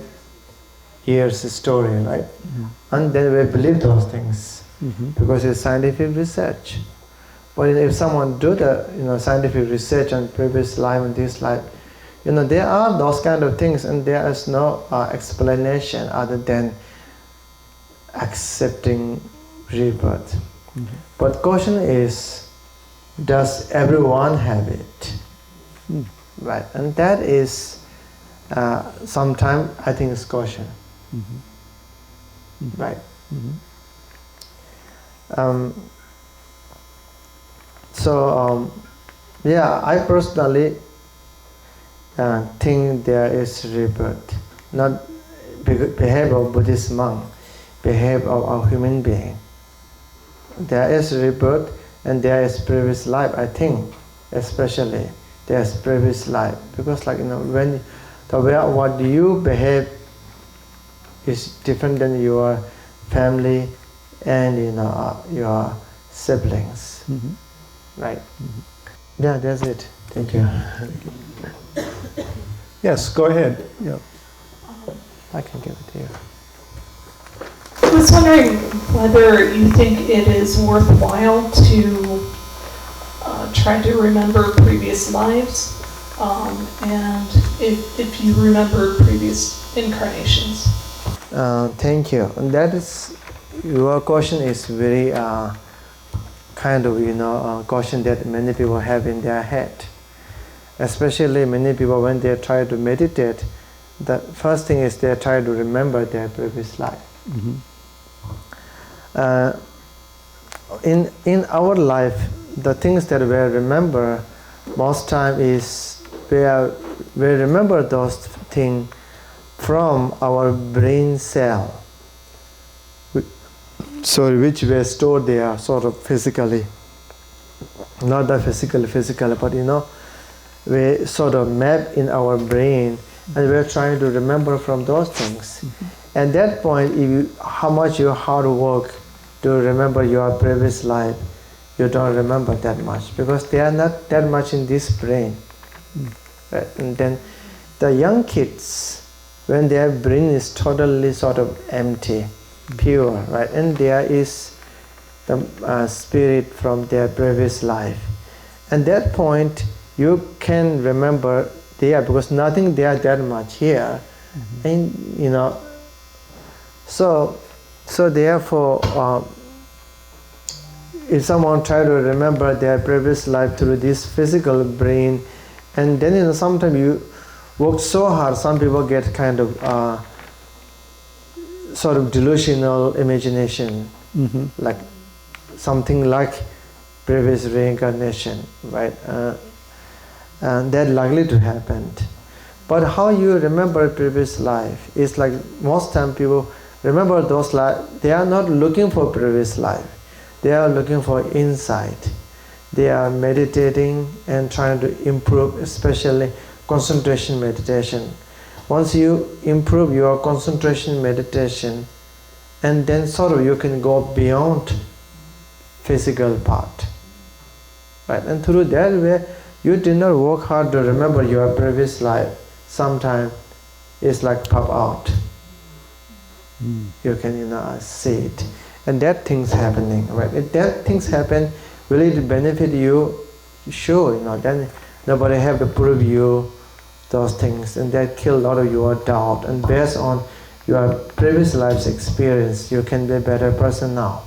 years story, right? Mm-hmm. And then we believe those things because it's scientific research. But if someone do the scientific research on previous life and this life, there are those kind of things, and there is no explanation other than accepting rebirth. But question is, does everyone have it? Right, and that is sometimes I think it's question. Right. Yeah, I personally think there is rebirth, not behavior of Buddhist monk, behavior of a human being. There is rebirth and there is previous life, I think, especially there is previous life. Because when the way what you behave is different than your family and your siblings. Right. Yeah, that's it. Thank you. Yes, go ahead. Yeah. I can give it to you. I was wondering whether you think it is worthwhile to try to remember previous lives, and if you remember previous incarnations. Thank you. And that is, your question is very kind of question that many people have in their head. Especially many people, when they try to meditate, the first thing is they try to remember their previous life. In our life, the things that we remember most time is we remember those things from our brain cell, which were stored there sort of physically, not the physical, but we sort of map in our brain, and we're trying to remember from those things. At that point, how much you hard work to remember your previous life, you don't remember that much, because they are not that much in this brain. Right? And then the young kids, when their brain is totally sort of empty, pure, right? And there is the spirit from their previous life. At that point, you can remember there, because nothing there that much here. And so therefore, if someone try to remember their previous life through this physical brain, and then sometimes you work so hard, some people get kind of sort of delusional imagination, like something like previous reincarnation, right? And that's likely to happen. But how you remember previous life is like most time people remember those life. They are not looking for previous life. They are looking for insight. They are meditating and trying to improve, especially concentration meditation. Once you improve your concentration meditation, and then sort of you can go beyond physical part, right? And through that way, you did not work hard to remember your previous life. Sometimes it's like pop out. You can see it, and that thing's happening, right? If that things happen, will it benefit you? Sure, then nobody have to prove you those things, and that kill a lot of your doubt. And based on your previous life's experience, you can be a better person now,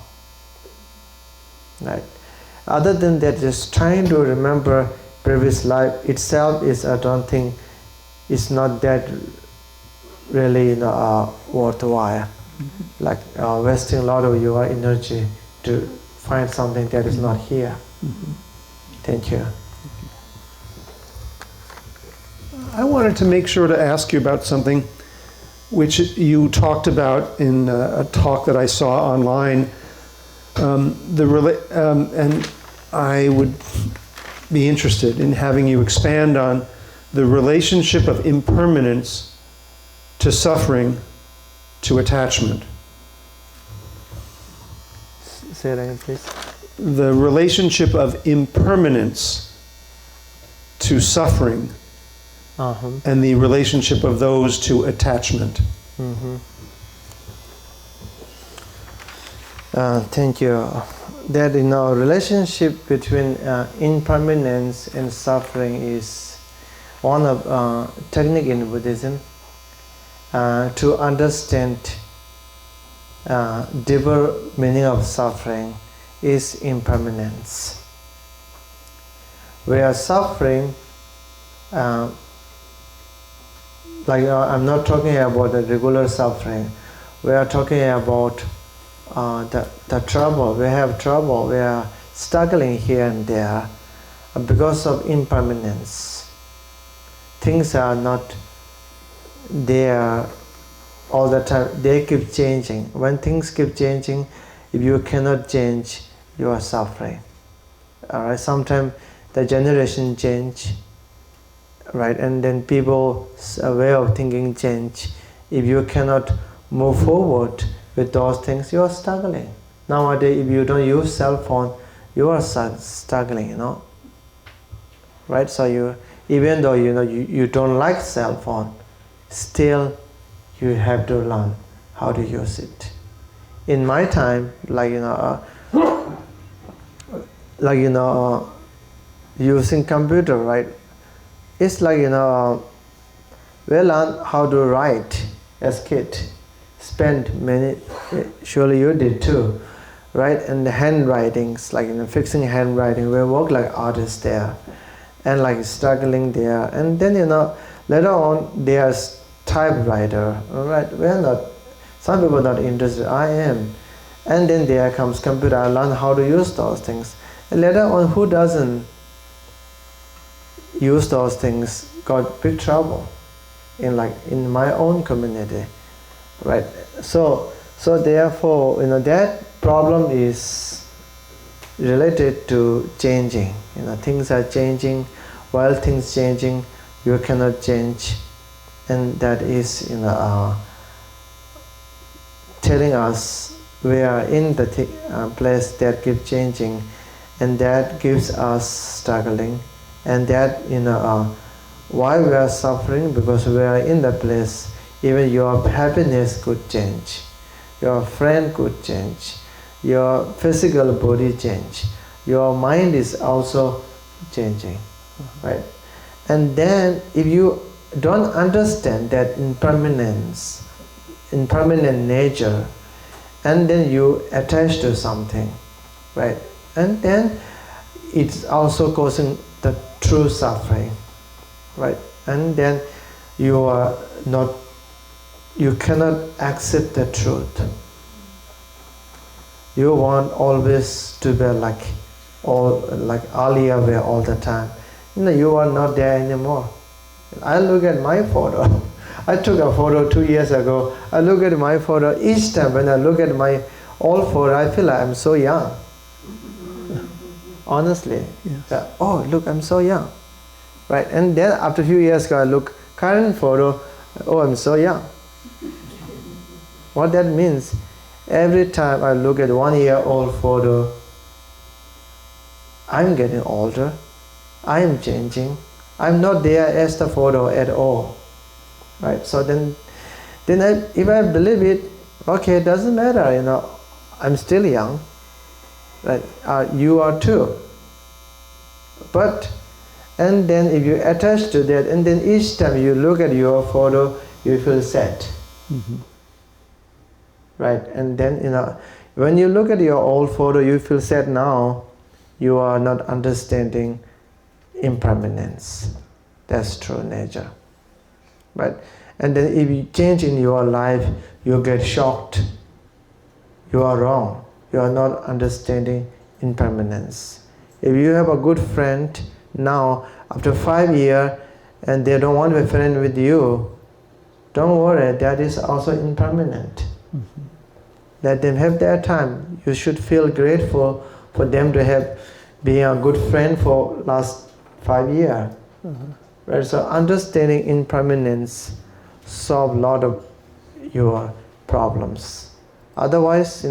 right? Other than that, just trying to remember previous life itself is, I don't think, it's not that really worthwhile. Like wasting a lot of your energy to find something that is not here. Thank you. I wanted to make sure to ask you about something which you talked about in a talk that I saw online. And I would be interested in having you expand on the relationship of impermanence to suffering to attachment. Say it again, please. The relationship of impermanence to suffering and the relationship of those to attachment. Thank you. that relationship between impermanence and suffering is one of technique in Buddhism to understand deeper meaning of suffering is impermanence. Where suffering, I'm not talking about the regular suffering. We are talking about the trouble. We have trouble. We are struggling here and there because of impermanence. Things are not there all the time. They keep changing. When things keep changing, if you cannot change, you are suffering. All right. Sometimes the generation change, right, and then people's way of thinking change. If you cannot move forward with those things, you are struggling. Nowadays, if you don't use cell phone, you are struggling, right? So even though you don't like cell phone, still you have to learn how to use it. In my time, using computer, right? It's like we learn how to write as kid. Spend many, surely you did too, right? And the handwritings, fixing handwriting, we work like artists there, and struggling there. And then later on there's typewriter, right? We're not. Some people are not interested. I am. And then there comes computer. I learn how to use those things. And later on, who doesn't use those things got big trouble in my own community. Right, so therefore, that problem is related to changing. Things are changing. While things changing, you cannot change, and that is telling us we are in the place that keeps changing, and that gives us struggling, and that why we are suffering, because we are in the place. Even your happiness could change, your friend could change, your physical body change, your mind is also changing, right? And then if you don't understand that impermanence, impermanent nature, and then you attach to something, right? And then it's also causing the true suffering, right? And then you cannot accept the truth. You want always to be like earlier way all the time. You are not there anymore. I look at my photo. I took a photo 2 years ago. I look at my photo. Each time when I look at my old photo, I feel like I'm so young. Honestly. Yes. Oh, look, I'm so young. Right? And then after a few years ago, I look current photo. Oh, I'm so young. What that means, every time I look at 1 year old photo, I'm getting older. I'm changing. I'm not there as the photo at all. Right? So then if I believe it, okay, it doesn't matter, I'm still young. Right? You are too. And then if you attach to that, and then each time you look at your photo, you feel sad. Mm-hmm. Right? And then, when you look at your old photo, you feel sad now, you are not understanding impermanence. That's true nature. Right? And then if you change in your life, you get shocked. You are wrong. You are not understanding impermanence. If you have a good friend now, after 5 years, and they don't want to be friend with you, don't worry, that is also impermanent. Mm-hmm. Let them have their time. You should feel grateful for them to have been a good friend for last 5 years. Mm-hmm. Right? So understanding impermanence solve a lot of your problems. Otherwise,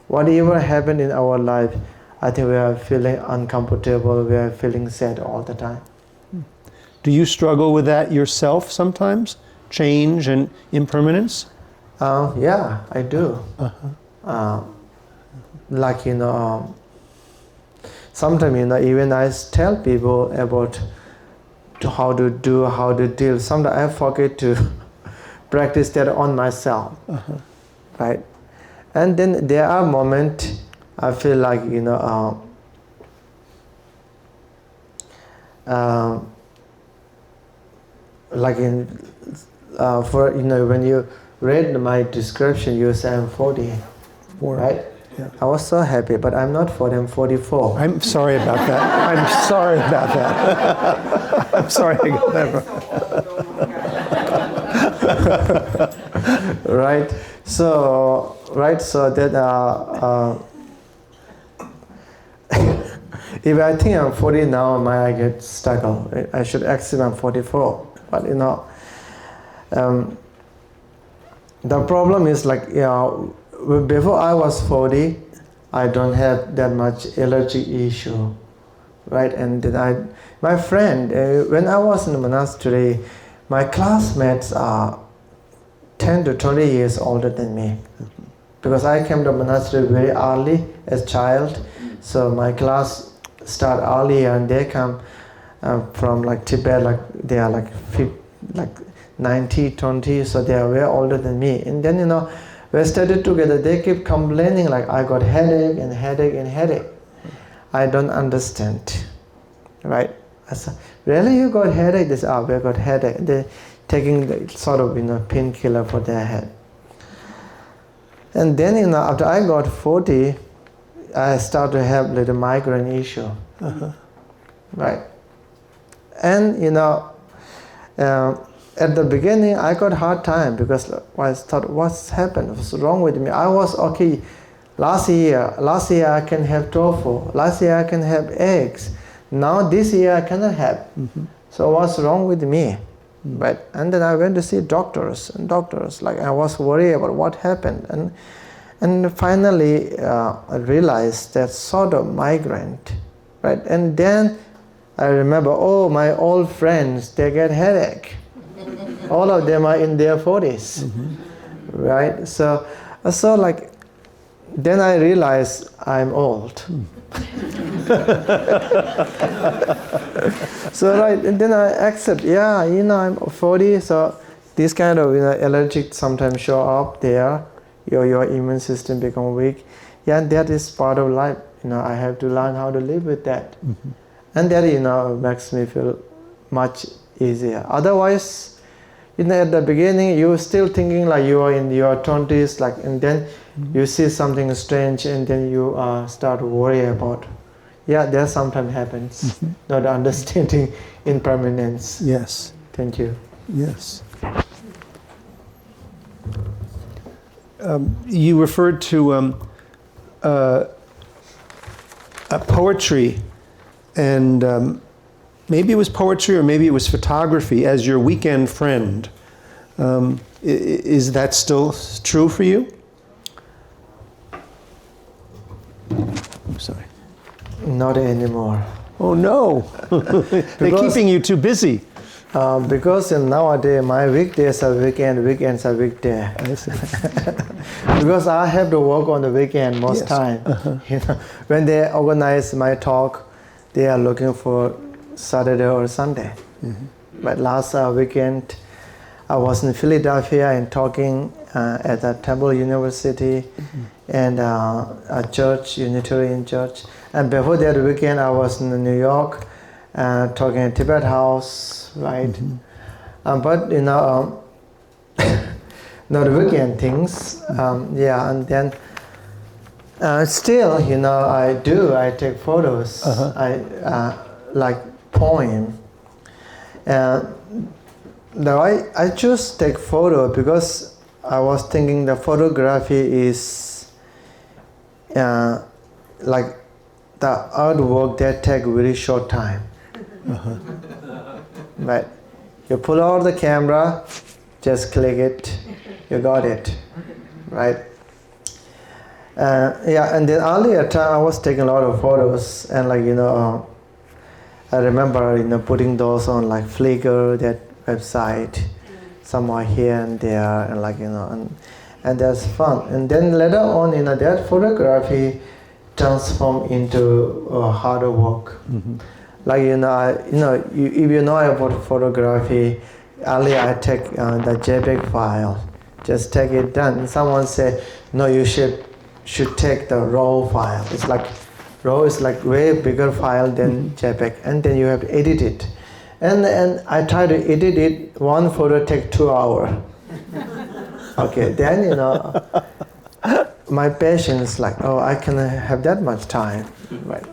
whatever happened in our life, I think we are feeling uncomfortable, we are feeling sad all the time. Do you struggle with that yourself sometimes? Change and impermanence? Yeah, I do. like sometimes even I tell people about how to deal. Sometimes I forget to practice that on myself, right? And then there are moments I feel like like for when you read my description, you say I'm 40, right? Yeah. I was so happy, but I'm not 40, I'm 44. I'm sorry about that. I'm sorry about that. I'm sorry I got that wrong. Right. So that if I think I'm 40 now, I get stuck. I should accept I'm 44. But the problem is like before I was 40, I don't have that much allergy issue, right? And then my friend, when I was in the monastery, my classmates are 10 to 20 years older than me, because I came to monastery very early as child, so my class start earlier, and they come from like Tibet, like they are like 90, 20, so they are way older than me. And then we studied together, they keep complaining like I got headache and headache and headache. I don't understand, right? I said, really, you got headache? They said, we got headache. They're taking the sort of painkiller for their head. And then after I got 40, I started to have little migraine issue, right? And at the beginning, I got hard time because I thought, what's happened? What's wrong with me? I was okay. Last year I can have tofu. Last year I can have eggs. Now this year I cannot have. So what's wrong with me? Right? And then I went to see doctors. Like I was worried about what happened. And finally I realized that sort of migraine, right? And then I remember, my old friends, they get headache. All of them are in their 40s, right? So like, then I realized I'm old. So right, and then I accept, I'm 40, so this kind of allergic sometimes show up there. Your immune system become weak. Yeah, that is part of life. I have to learn how to live with that. And that makes me feel much easier. Otherwise, at the beginning, you're still thinking like you are in your 20s, like, and then you see something strange, and then you start to worry about. Yeah, that sometimes happens. Not understanding impermanence. Yes. Thank you. Yes. You referred to poetry, and maybe it was poetry or maybe it was photography as your weekend friend. Is that still true for you? I'm sorry. Not anymore. Oh no! They're keeping you too busy. Because nowadays my weekdays are weekend, weekends are weekday. I see. Because I have to work on the weekend most time. When they organize my talk, they are looking for Saturday or Sunday. But last weekend, I was in Philadelphia and talking at the Temple University and a church, Unitarian church. And before that weekend, I was in New York talking at Tibet House, right? But not weekend things. And then still, I take photos. I like poem. Now I choose take photo because I was thinking the photography is like the artwork that take very short time. Right? You pull out the camera, just click it, you got it, right? And then earlier time I was taking a lot of photos, and like I remember putting those on like Flickr, that website, somewhere here and there, and like and that's fun. And then later on that photography transform into harder work. Like if you know about photography, earlier I take the JPEG file, just take it done. Someone said, no, you should take the RAW file. It's like RAW is like way bigger file than JPEG, and then you have to edit it. And I try to edit it. One photo take 2 hours. Okay, then my patience is like, oh, I can have that much time, right?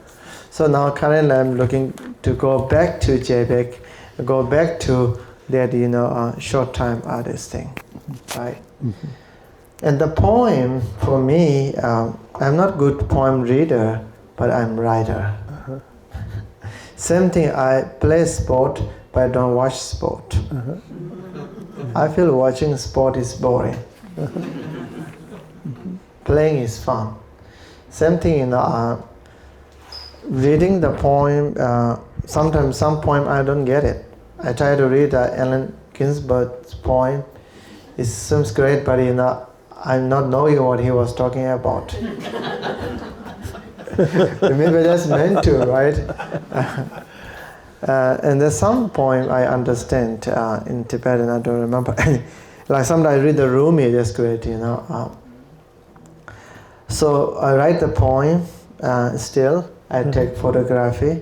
So now currently I'm looking to go back to JPEG, go back to that short time artist thing, right? And the poem for me, I'm not good poem reader, but I'm writer. Same thing, I play sport, but I don't watch sport. I feel watching sport is boring. Playing is fun. Same thing, reading the poem, sometimes some poem I don't get it. I try to read Allen Ginsberg's poem. It seems great, but I'm not knowing what he was talking about. Maybe that's meant to, right? And there's some poem I understand in Tibetan, I don't remember. Like sometimes I read the Rumi, that's great, So I write the poem still, I take photography.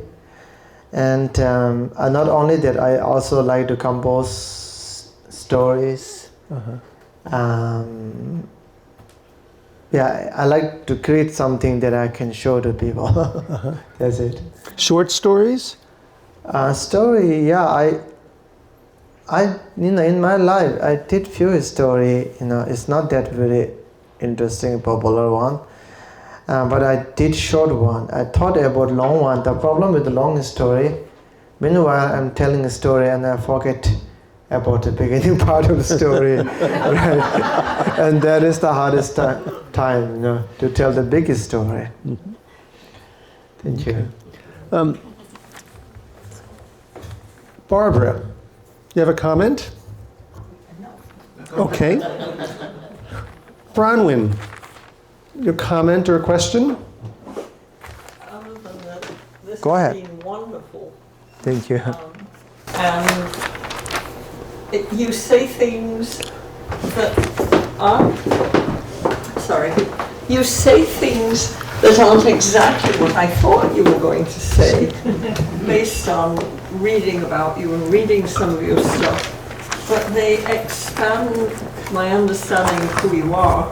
And not only that, I also like to compose stories. I like to create something that I can show to people. That's it. Short stories? Story, yeah. I in my life, I did few story. It's not that very interesting, popular one. But I did short one. I thought about long one. The problem with the long story, meanwhile I'm telling a story and I forget about the beginning part of the story, right? And that is the hardest time, to tell the biggest story. Thank you. Barbara, you have a comment? Okay. Bronwyn, your comment or question? Other than that, this Go has ahead. been wonderful. Thank you. And you say things that aren't, you say things that aren't exactly what I thought you were going to say, based on reading about you and reading some of your stuff. But they expand my understanding of who you are,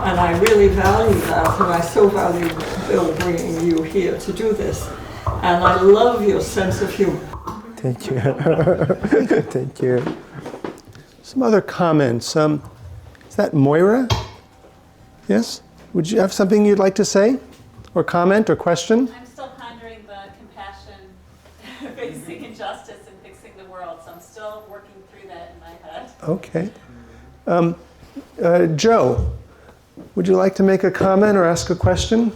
and I really value that, and I so value Bill bringing you here to do this. And I love your sense of humor. Thank you. Thank you. Some other comments. Is that Moira? Yes? Would you have something you'd like to say? Or comment or question? I'm still pondering the compassion, facing injustice and fixing the world, so I'm still working through that in my head. Okay. Joe, would you like to make a comment or ask a question?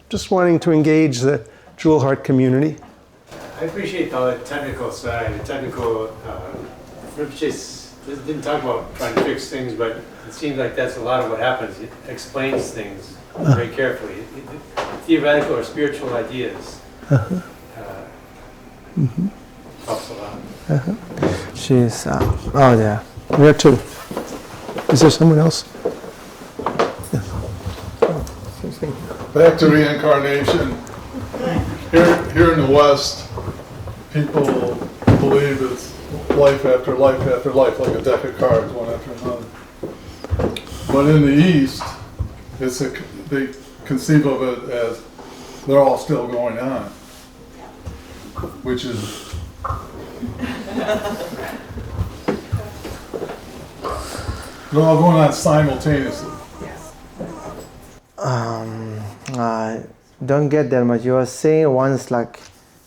Just wanting to engage the Jewel Heart community. I appreciate the technical side. The technical, Rinpoche didn't talk about trying to fix things, but it seems like that's a lot of what happens. It explains things very carefully. Theoretical or spiritual ideas helps a lot. She's, oh yeah. Where to? Is there someone else? Back to reincarnation. Here in the West, people believe it's life after life after life, like a deck of cards, one after another. But in the East, they conceive of it as they're all still going on, which is they're all going on simultaneously. I don't get that much. You are saying one's like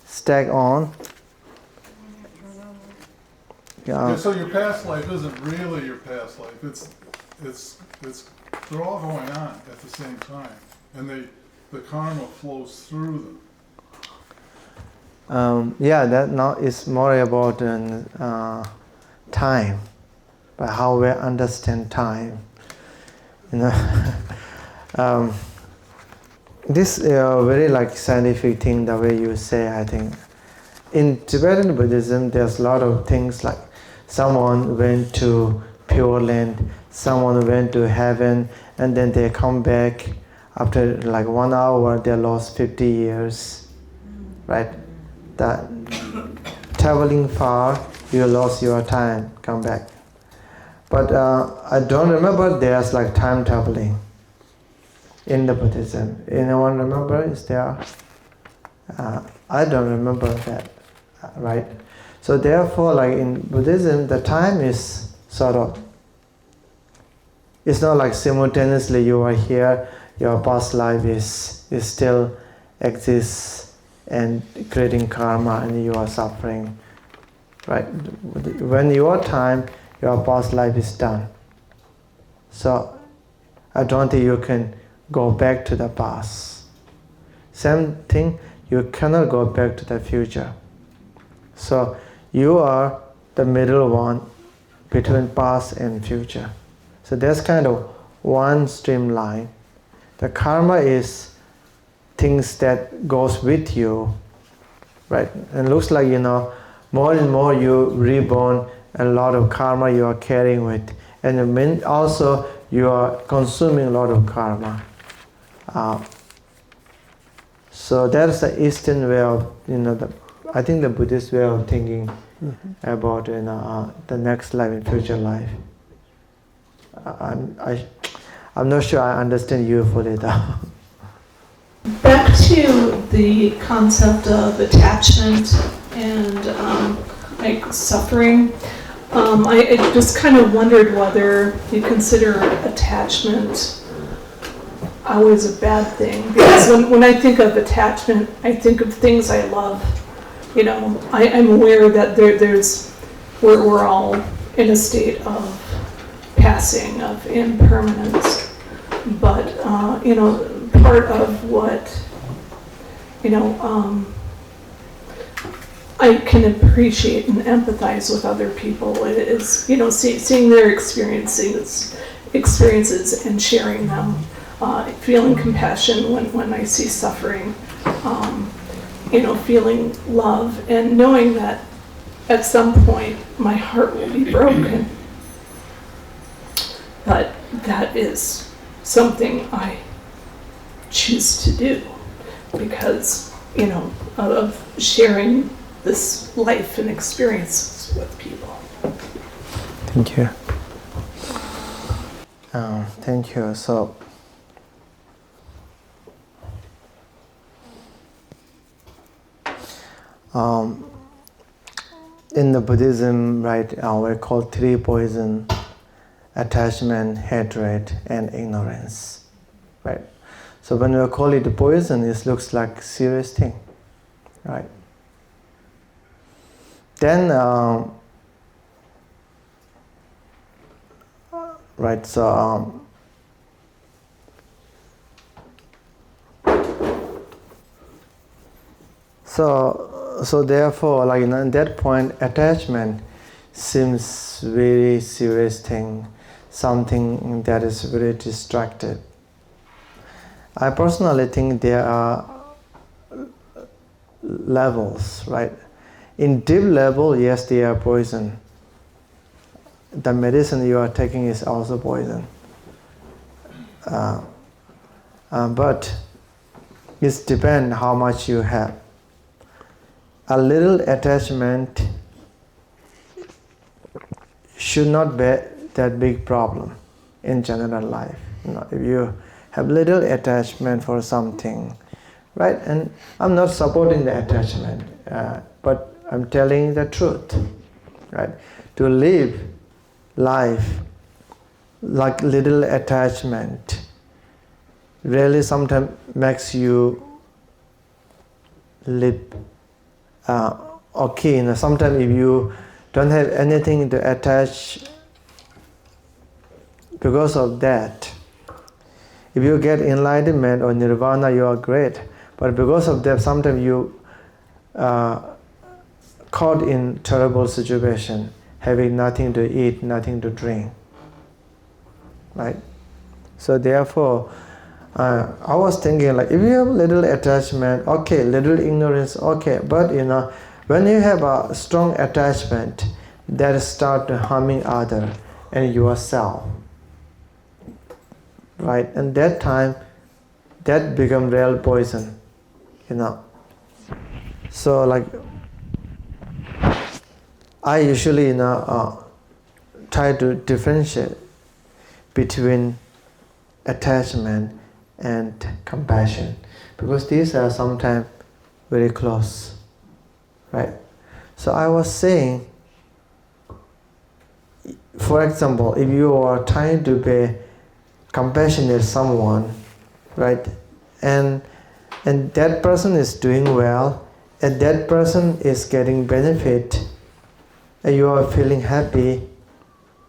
stack on. Yeah, so your past life isn't really your past life. It's they're all going on at the same time, and the karma flows through them. Yeah, that now is more about time, but how we understand time. this very like scientific thing, the way you say, I think. In Tibetan Buddhism, there's a lot of things like someone went to Pure Land, someone went to heaven, and then they come back after like 1 hour, they lost 50 years, right? That traveling far, you lost your time, come back. But I don't remember there's like time traveling in the Buddhism. Anyone remember? Is there? I don't remember that, right? So therefore, like in Buddhism, the time is sort of, it's not like simultaneously you are here, your past life is still exists and creating karma and you are suffering, right? When your time, your past life is done. So I don't think you can go back to the past. Same thing, you cannot go back to the future. So you are the middle one between past and future. So there's kind of one streamline. The karma is things that goes with you, right? And looks like, more and more you reborn, a lot of karma you are carrying with. And also you are consuming a lot of karma. So that's the Eastern way of, I think the Buddhist way of thinking about the next life and future life. I'm not sure I understand you fully though. Back to the concept of attachment and suffering. I just kind of wondered whether you consider attachment always a bad thing. Because when I think of attachment, I think of things I love. I'm aware that we're all in a state of passing, of impermanence. But, part of what, I can appreciate and empathize with other people is, seeing their experiences and sharing them, feeling compassion when I see suffering, feeling love and knowing that at some point my heart will be broken. But that is something I choose to do because, of sharing this life and experiences with people. Thank you. Thank you. So, in the Buddhism, right, we call 3 poison: attachment, hatred, and ignorance, right? So when we call it poison, it looks like a serious thing, right? Then, right, so therefore, like at that point, attachment seems very serious thing, something that is very distracted. I personally think there are levels, right? In deep level, yes, they are poison. The medicine you are taking is also poison. But it depends how much you have. A little attachment should not be that big problem in general life. If you have little attachment for something, right? And I'm not supporting the attachment, but I'm telling the truth, right? To live life like little attachment really sometimes makes you live okay. Sometimes if you don't have anything to attach because of that, if you get enlightenment or nirvana, you are great. But because of that, sometimes you caught in terrible situation, having nothing to eat, nothing to drink, right? So therefore, I was thinking like, if you have little attachment, okay, little ignorance, okay, but when you have a strong attachment, that start harming other and yourself, right? And that time, that become real poison, So like, I usually try to differentiate between attachment and compassion, because these are sometimes very close, right? So I was saying, for example, if you are trying to be compassionate someone, right, and that person is doing well, and that person is getting benefit, and you are feeling happy,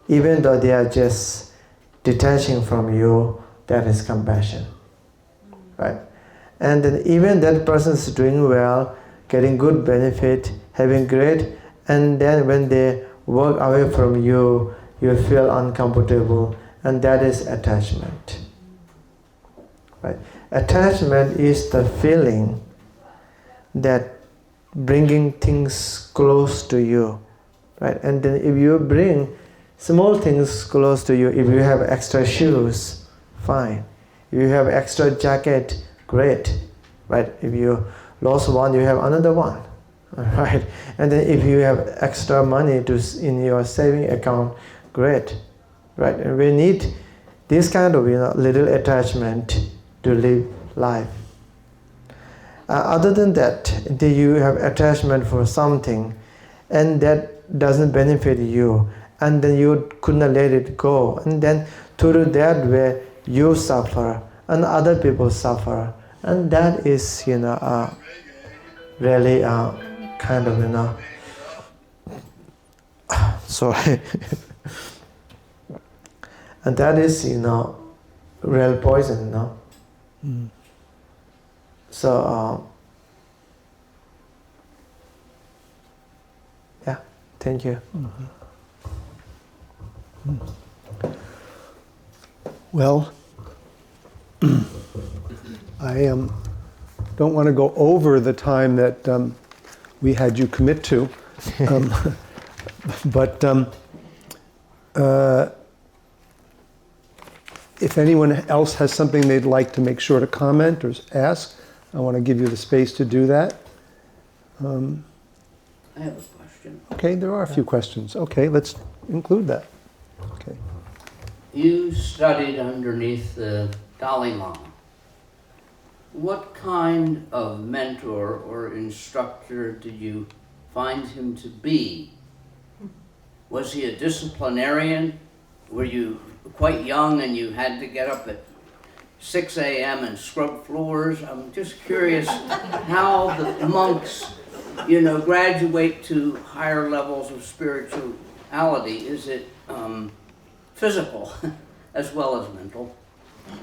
even though they are just detaching from you, that is compassion, right? And then even that person is doing well, getting good benefit, having great, and then when they walk away from you, you feel uncomfortable, and that is attachment, right? Attachment is the feeling that bringing things close to you, right? And then if you bring small things close to you, if you have extra shoes, fine. If you have extra jacket, great, right? If you lost one, you have another one, right? And then if you have extra money in your saving account, great, right? And we need this kind of little attachment to live life. Other than that, you have attachment for something, and that doesn't benefit you, and then you couldn't let it go, and then through that way you suffer and other people suffer, and that is really kind of sorry and that is real poison, so yeah, thank you. Well, I don't want to go over the time that we had you commit to, but if anyone else has something they'd like to make sure to comment or ask, I want to give you the space to do that. I have a question. Okay, there are a few questions. Okay, let's include that. Okay. You studied underneath the Dalai Lama. What kind of mentor or instructor did you find him to be? Was he a disciplinarian? Were you quite young and you had to get up at 6 a.m. and scrub floors? I'm just curious how the monks, graduate to higher levels of spirituality. Is it physical as well as mental?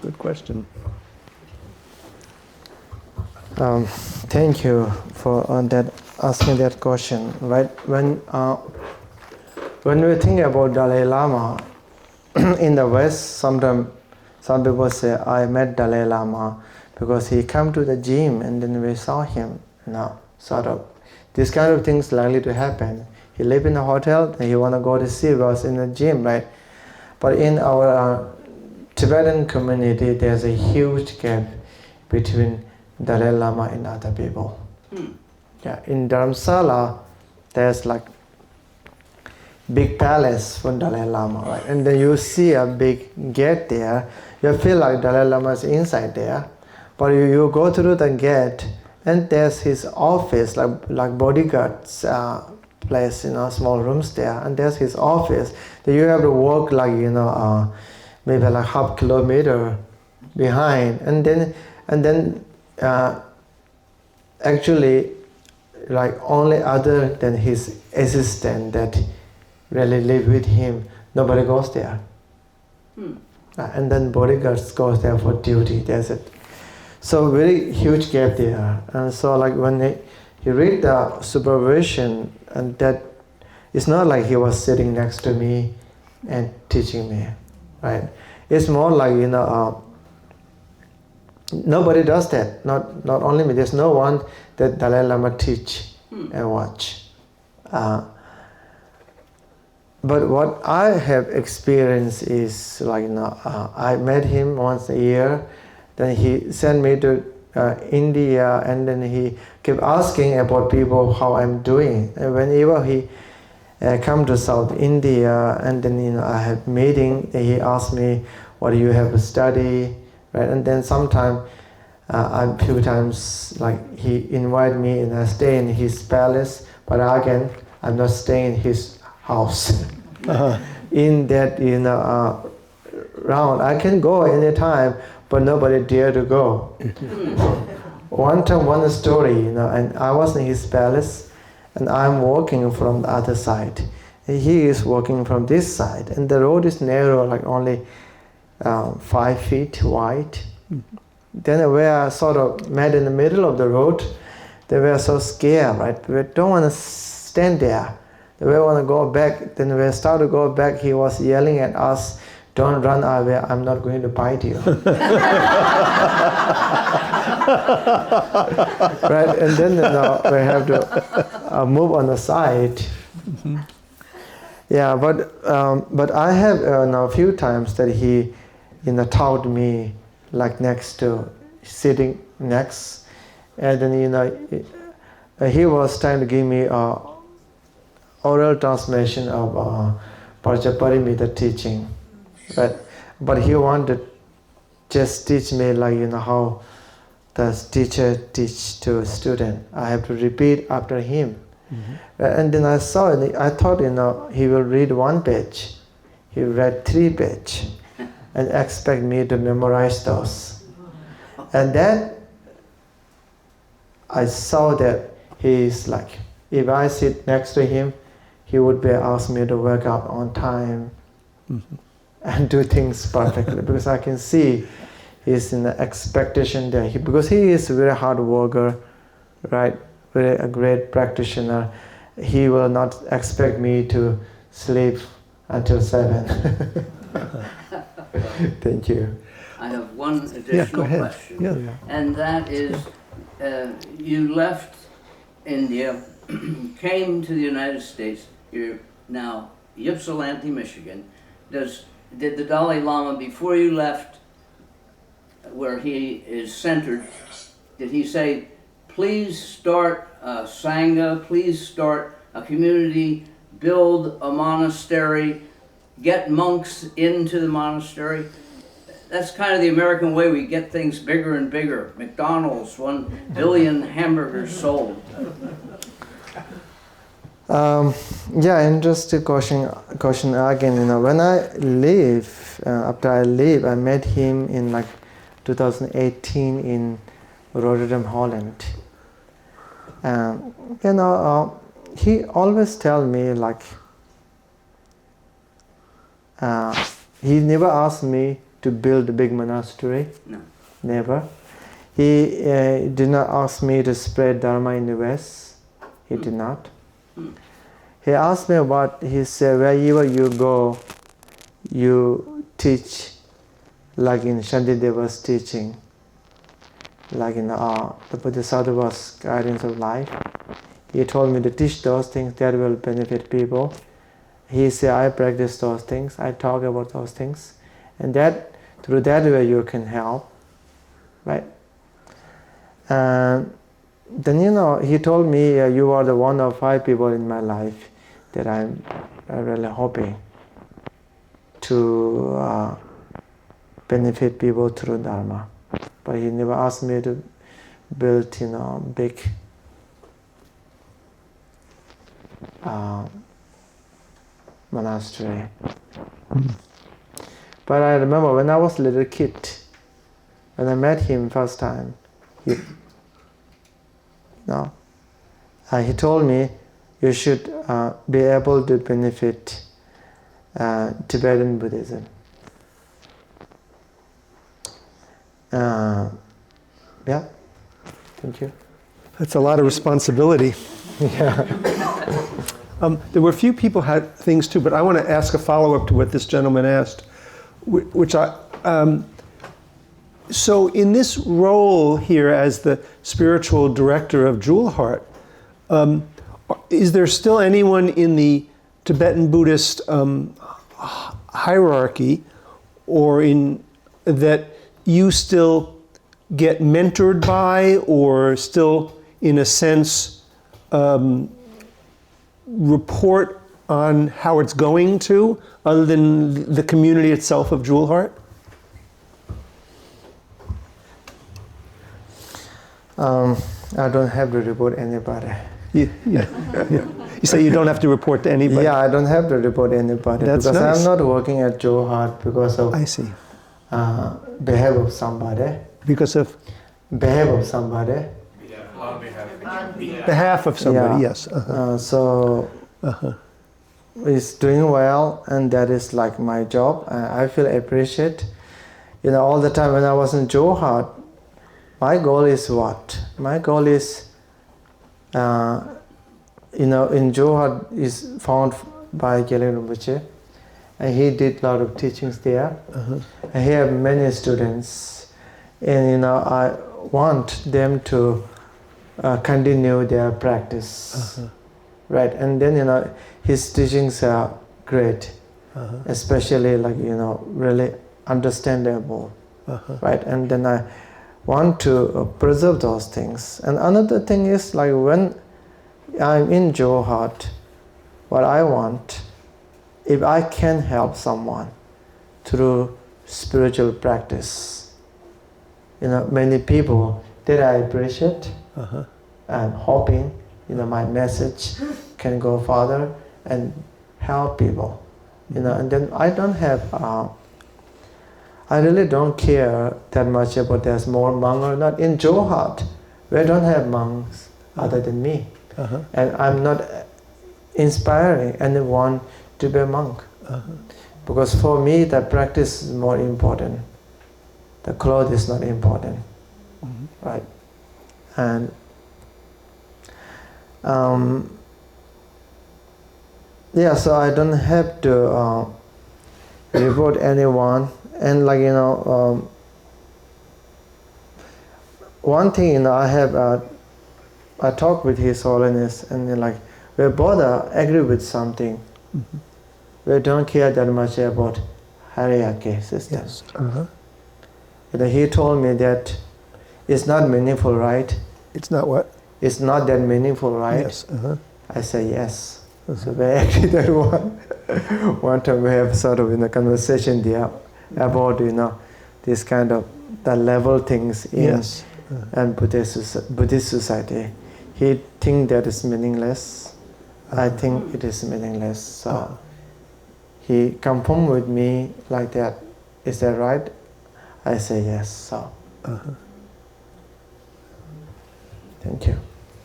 Good question. Thank you for asking that question. Right, when we think about Dalai Lama in the West, sometimes some people say, I met Dalai Lama because he came to the gym and then we saw him. Sort of this kind of things likely to happen. He lived in a hotel and he want to go to see us in the gym, right? But in our Tibetan community, there's a huge gap between Dalai Lama and other people. Yeah, in Dharamsala, there's like big palace for Dalai Lama, right? And then you see a big gate there. You feel like Dalai Lama is inside there, but you go through the gate, and there's his office, like bodyguards place, small rooms there, and there's his office. Then you have to walk like maybe like half kilometer behind, and then actually, like only other than his assistant that really live with him, nobody goes there. And then bodyguards goes there for duty. That's it. So very huge gap there. And so like when you read the supervision, and that it's not like he was sitting next to me and teaching me, right? It's more like nobody does that. Not only me. There's no one that Dalai Lama teach and watch. But what I have experienced is like, I met him once a year. Then he sent me to India, and then he kept asking about people how I'm doing. And whenever he come to South India, and then I have meeting, he asked me, what do you have to study, right? And then sometime, a few times, like he invite me and I stay in his palace, but again, I'm not staying in his house. In that round, I can go anytime, but nobody dare to go. One time, one story, and I was in his palace, and I'm walking from the other side. And he is walking from this side, and the road is narrow, like only 5 feet wide. Then we are sort of met in the middle of the road. They were so scared, right? We don't want to stand there. They want to go back. Then when we start to go back, he was yelling at us, "Don't run away, I'm not going to bite you." Right, and then we have to move on the side. Yeah, but I have a few times that he taught me, like sitting next, and then he was trying to give me oral transmission of Paramita teaching, but he wanted just teach me like how the teacher teach to a student. I have to repeat after him. And then I saw it, I thought he will read 1 page. He read 3 pages and expect me to memorize those. And then I saw that he is like, if I sit next to him, he would be ask me to work out on time and do things perfectly, because I can see he's in the expectation there. Because he is a very hard worker, right? A great practitioner. He will not expect me to sleep until 7. Thank you. I have one additional question, and that is, you left India, came to the United States. You're now Ypsilanti, Michigan. Did the Dalai Lama, before you left, where he is centered, did he say, please start a sangha, please start a community, build a monastery, get monks into the monastery? That's kind of the American way. We get things bigger and bigger. McDonald's, 1 billion hamburgers sold. Interesting question again. When I leave, after I leave, I met him in like 2018 in Rotterdam, Holland. He always tell me like, he never asked me to build a big monastery. No. Never. He did not ask me to spread Dharma in the West. He did not. He asked me about, he said, wherever you go, you teach, like in Shantideva's teaching, like in the Bodhisattva's guidance of life. He told me to teach those things that will benefit people. He said, I practice those things, I talk about those things, and that through that way you can help, right? Then he told me, you are the one of 5 people in my life that I'm really hoping to benefit people through Dharma. But he never asked me to build, big monastery. But I remember when I was a little kid, when I met him first time, he told me, you should be able to benefit Tibetan Buddhism. Thank you. That's a lot of responsibility. Yeah. There were a few people had things too, but I want to ask a follow-up to what this gentleman asked, which So in this role here as the spiritual director of Jewel Heart, is there still anyone in the Tibetan Buddhist hierarchy or in that you still get mentored by or still, in a sense, report on how it's going to, other than the community itself of Jewel Heart? I don't have to report anybody. Yeah. You say you don't have to report to anybody? Yeah, I don't have to report anybody. That's because nice. I'm not working at Jewel Heart because of I see. behavior of somebody. Because of Behavior of somebody. behalf of somebody, Yeah. yes. So it's doing well, and that is like my job. I feel appreciate. You know, all the time when I was in Jewel Heart, my goal is what? My goal is, you know, in Jewel Heart is found by Gelek Rimpoche, and he did a lot of teachings there. And he have many students, and you know, I want them to continue their practice, right? And then you know, his teachings are great, especially like you know, really understandable, right? And then I want to preserve those things. And another thing is like when I'm in Jewel Heart, what I want, if I can help someone through spiritual practice, you know, many people that I appreciate, and hoping, you know, my message can go further and help people, you know. And then I don't have, I really don't care that much about there's more monk or not. In Jewel Heart, we don't have monks other than me, and I'm not inspiring anyone to be a monk, because for me the practice is more important. The cloth is not important, right? And yeah, so I don't have to report anyone. And like you know, one thing you know, I have I talked with His Holiness, and like we both agree with something. We don't care that much about hierarchy system. Yes. You know, he told me that it's not meaningful, right? It's not what? It's not that meaningful, right? Yes. I say yes. So we agree that one time we have sort of in a conversation there about you know this kind of the level things in Yes. and Buddhist society. He think that is meaningless. I think it is meaningless. So he confirmed with me like that. Is that right? I say yes. So thank you.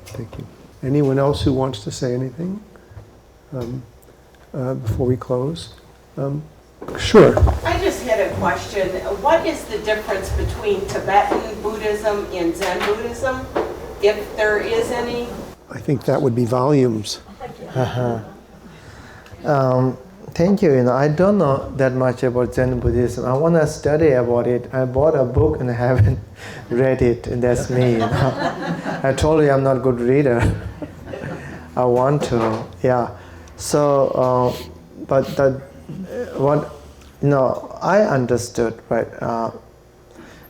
Thank you. Anyone else who wants to say anything before we close? Sure. I just had a question. What is the difference between Tibetan Buddhism and Zen Buddhism, if there is any? I think that would be volumes. Thank you. You know, I don't know that much about Zen Buddhism. I want to study about it. I bought a book and I haven't read it, and that's me. You know? I told you I'm not a good reader. I want to, yeah. So, but that, what, you know, I understood, right?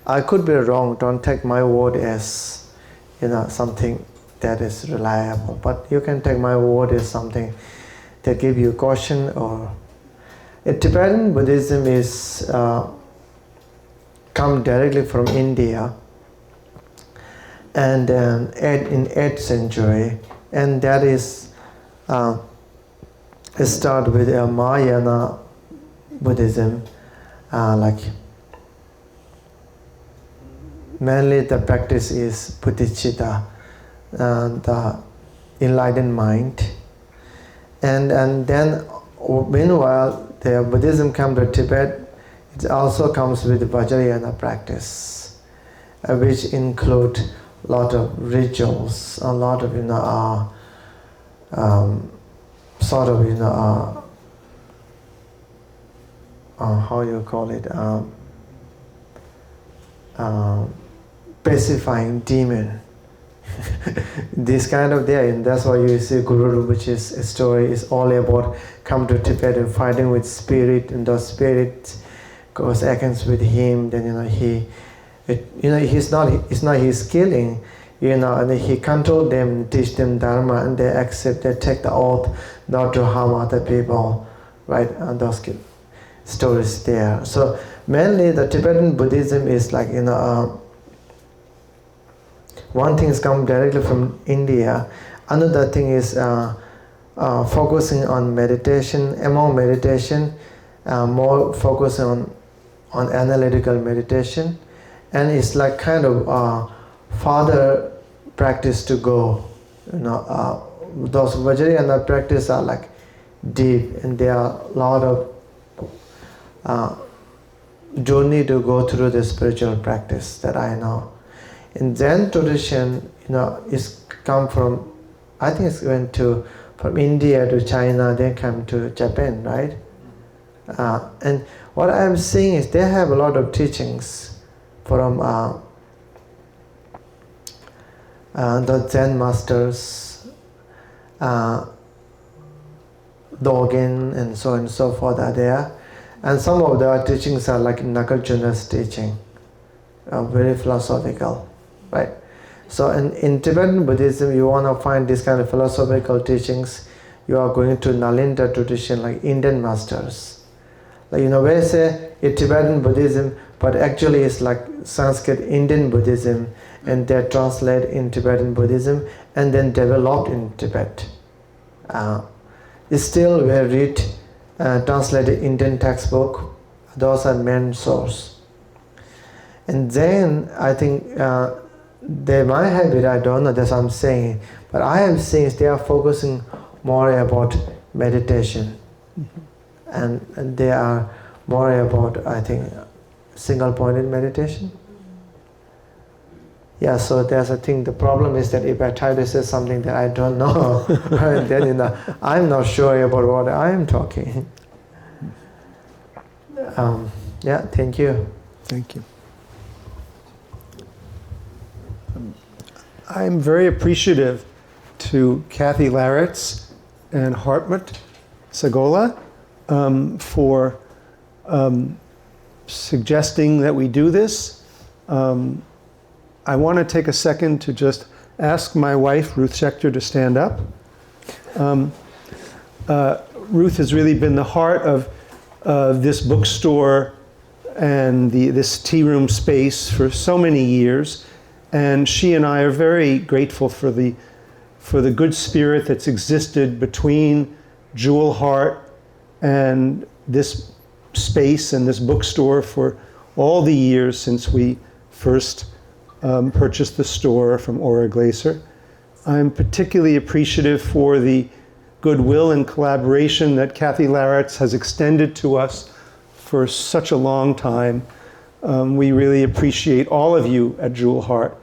I could be wrong. Don't take my word as, you know, something that is reliable. But you can take my word as something that give you caution. Or Tibetan Buddhism is come directly from India, and in 8th century, and that is start with Mahayana Buddhism, like mainly the practice is bodhicitta, the enlightened mind. And then meanwhile, the Buddhism comes to Tibet, it also comes with Vajrayana practice, which include a lot of rituals, a lot of, you know, sort of, you know, how you call it, pacifying demon. This kind of there, and that's why you see Guru Rinpoche's story is all about come to Tibet and fighting with spirit, and the spirit goes against with him. Then it's not his killing, and he controls them, teach them Dharma, and they accept, they take the oath not to harm other people, right? And those stories there. So mainly the Tibetan Buddhism is like one thing is come directly from India. Another thing is focusing on meditation. Among meditation, more focus on analytical meditation, and it's like kind of farther practice to go. Those Vajrayana practice are like deep, and there are a lot of journey to go through the spiritual practice that I know. In Zen tradition, it's come from, I think it's went from India to China, then come to Japan, right? And what I'm seeing is they have a lot of teachings from the Zen masters, Dogen, and so on and so forth are there. And some of their teachings are like Nagarjuna's teaching, very philosophical. Right. So in Tibetan Buddhism, you want to find this kind of philosophical teachings, you are going to Nalinda tradition, like Indian masters. Like, we say it's Tibetan Buddhism, but actually it's like Sanskrit Indian Buddhism, and they translate in Tibetan Buddhism and then developed in Tibet. It's still we read translated Indian textbook. Those are main source. And then I think they might have it, I don't know, that's what I'm saying. But I am saying they are focusing more about meditation. And they are more about, I think, single-pointed meditation. Yeah, so there's a thing, the problem is that if I try to say something that I don't know, then I'm not sure about what I am talking. Yeah, thank you. Thank you. I'm very appreciative to Kathy Laritz and Hartmut Sagola for suggesting that we do this. I want to take a second to just ask my wife, Ruth Schechter, to stand up. Ruth has really been the heart of this bookstore and this tea room space for so many years. And she and I are very grateful for the good spirit that's existed between Jewel Heart and this space and this bookstore for all the years since we first purchased the store from Ora Glaser. I'm particularly appreciative for the goodwill and collaboration that Kathy Laritz has extended to us for such a long time. We really appreciate all of you at Jewel Heart.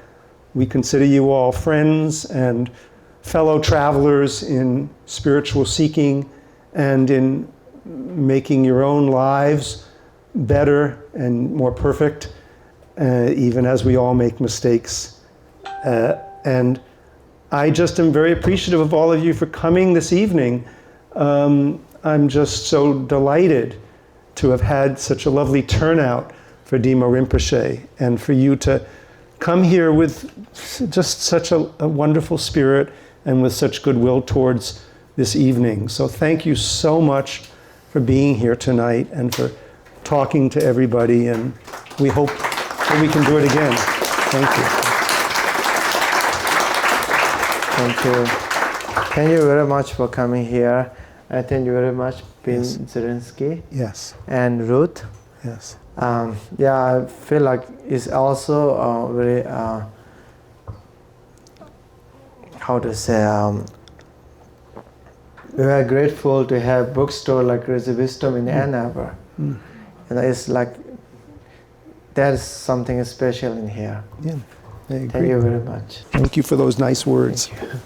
We consider you all friends and fellow travelers in spiritual seeking and in making your own lives better and more perfect, even as we all make mistakes. And I just am very appreciative of all of you for coming this evening. I'm just so delighted to have had such a lovely turnout for Demo Rinpoche, and for you to come here with just such a wonderful spirit and with such goodwill towards this evening. So thank you so much for being here tonight and for talking to everybody, and we hope that we can do it again. Thank you. Thank you. Thank you very much for coming here. I thank you very much, Pim Zirinsky. Yes. And Ruth. Yes. Yeah, I feel like it's also very, how to say, we are grateful to have bookstore like Crazy Wisdom in Ann Arbor. And it's like, there's something special in here. Yeah, I agree. Thank you very much. Thank you for those nice words. Thank you.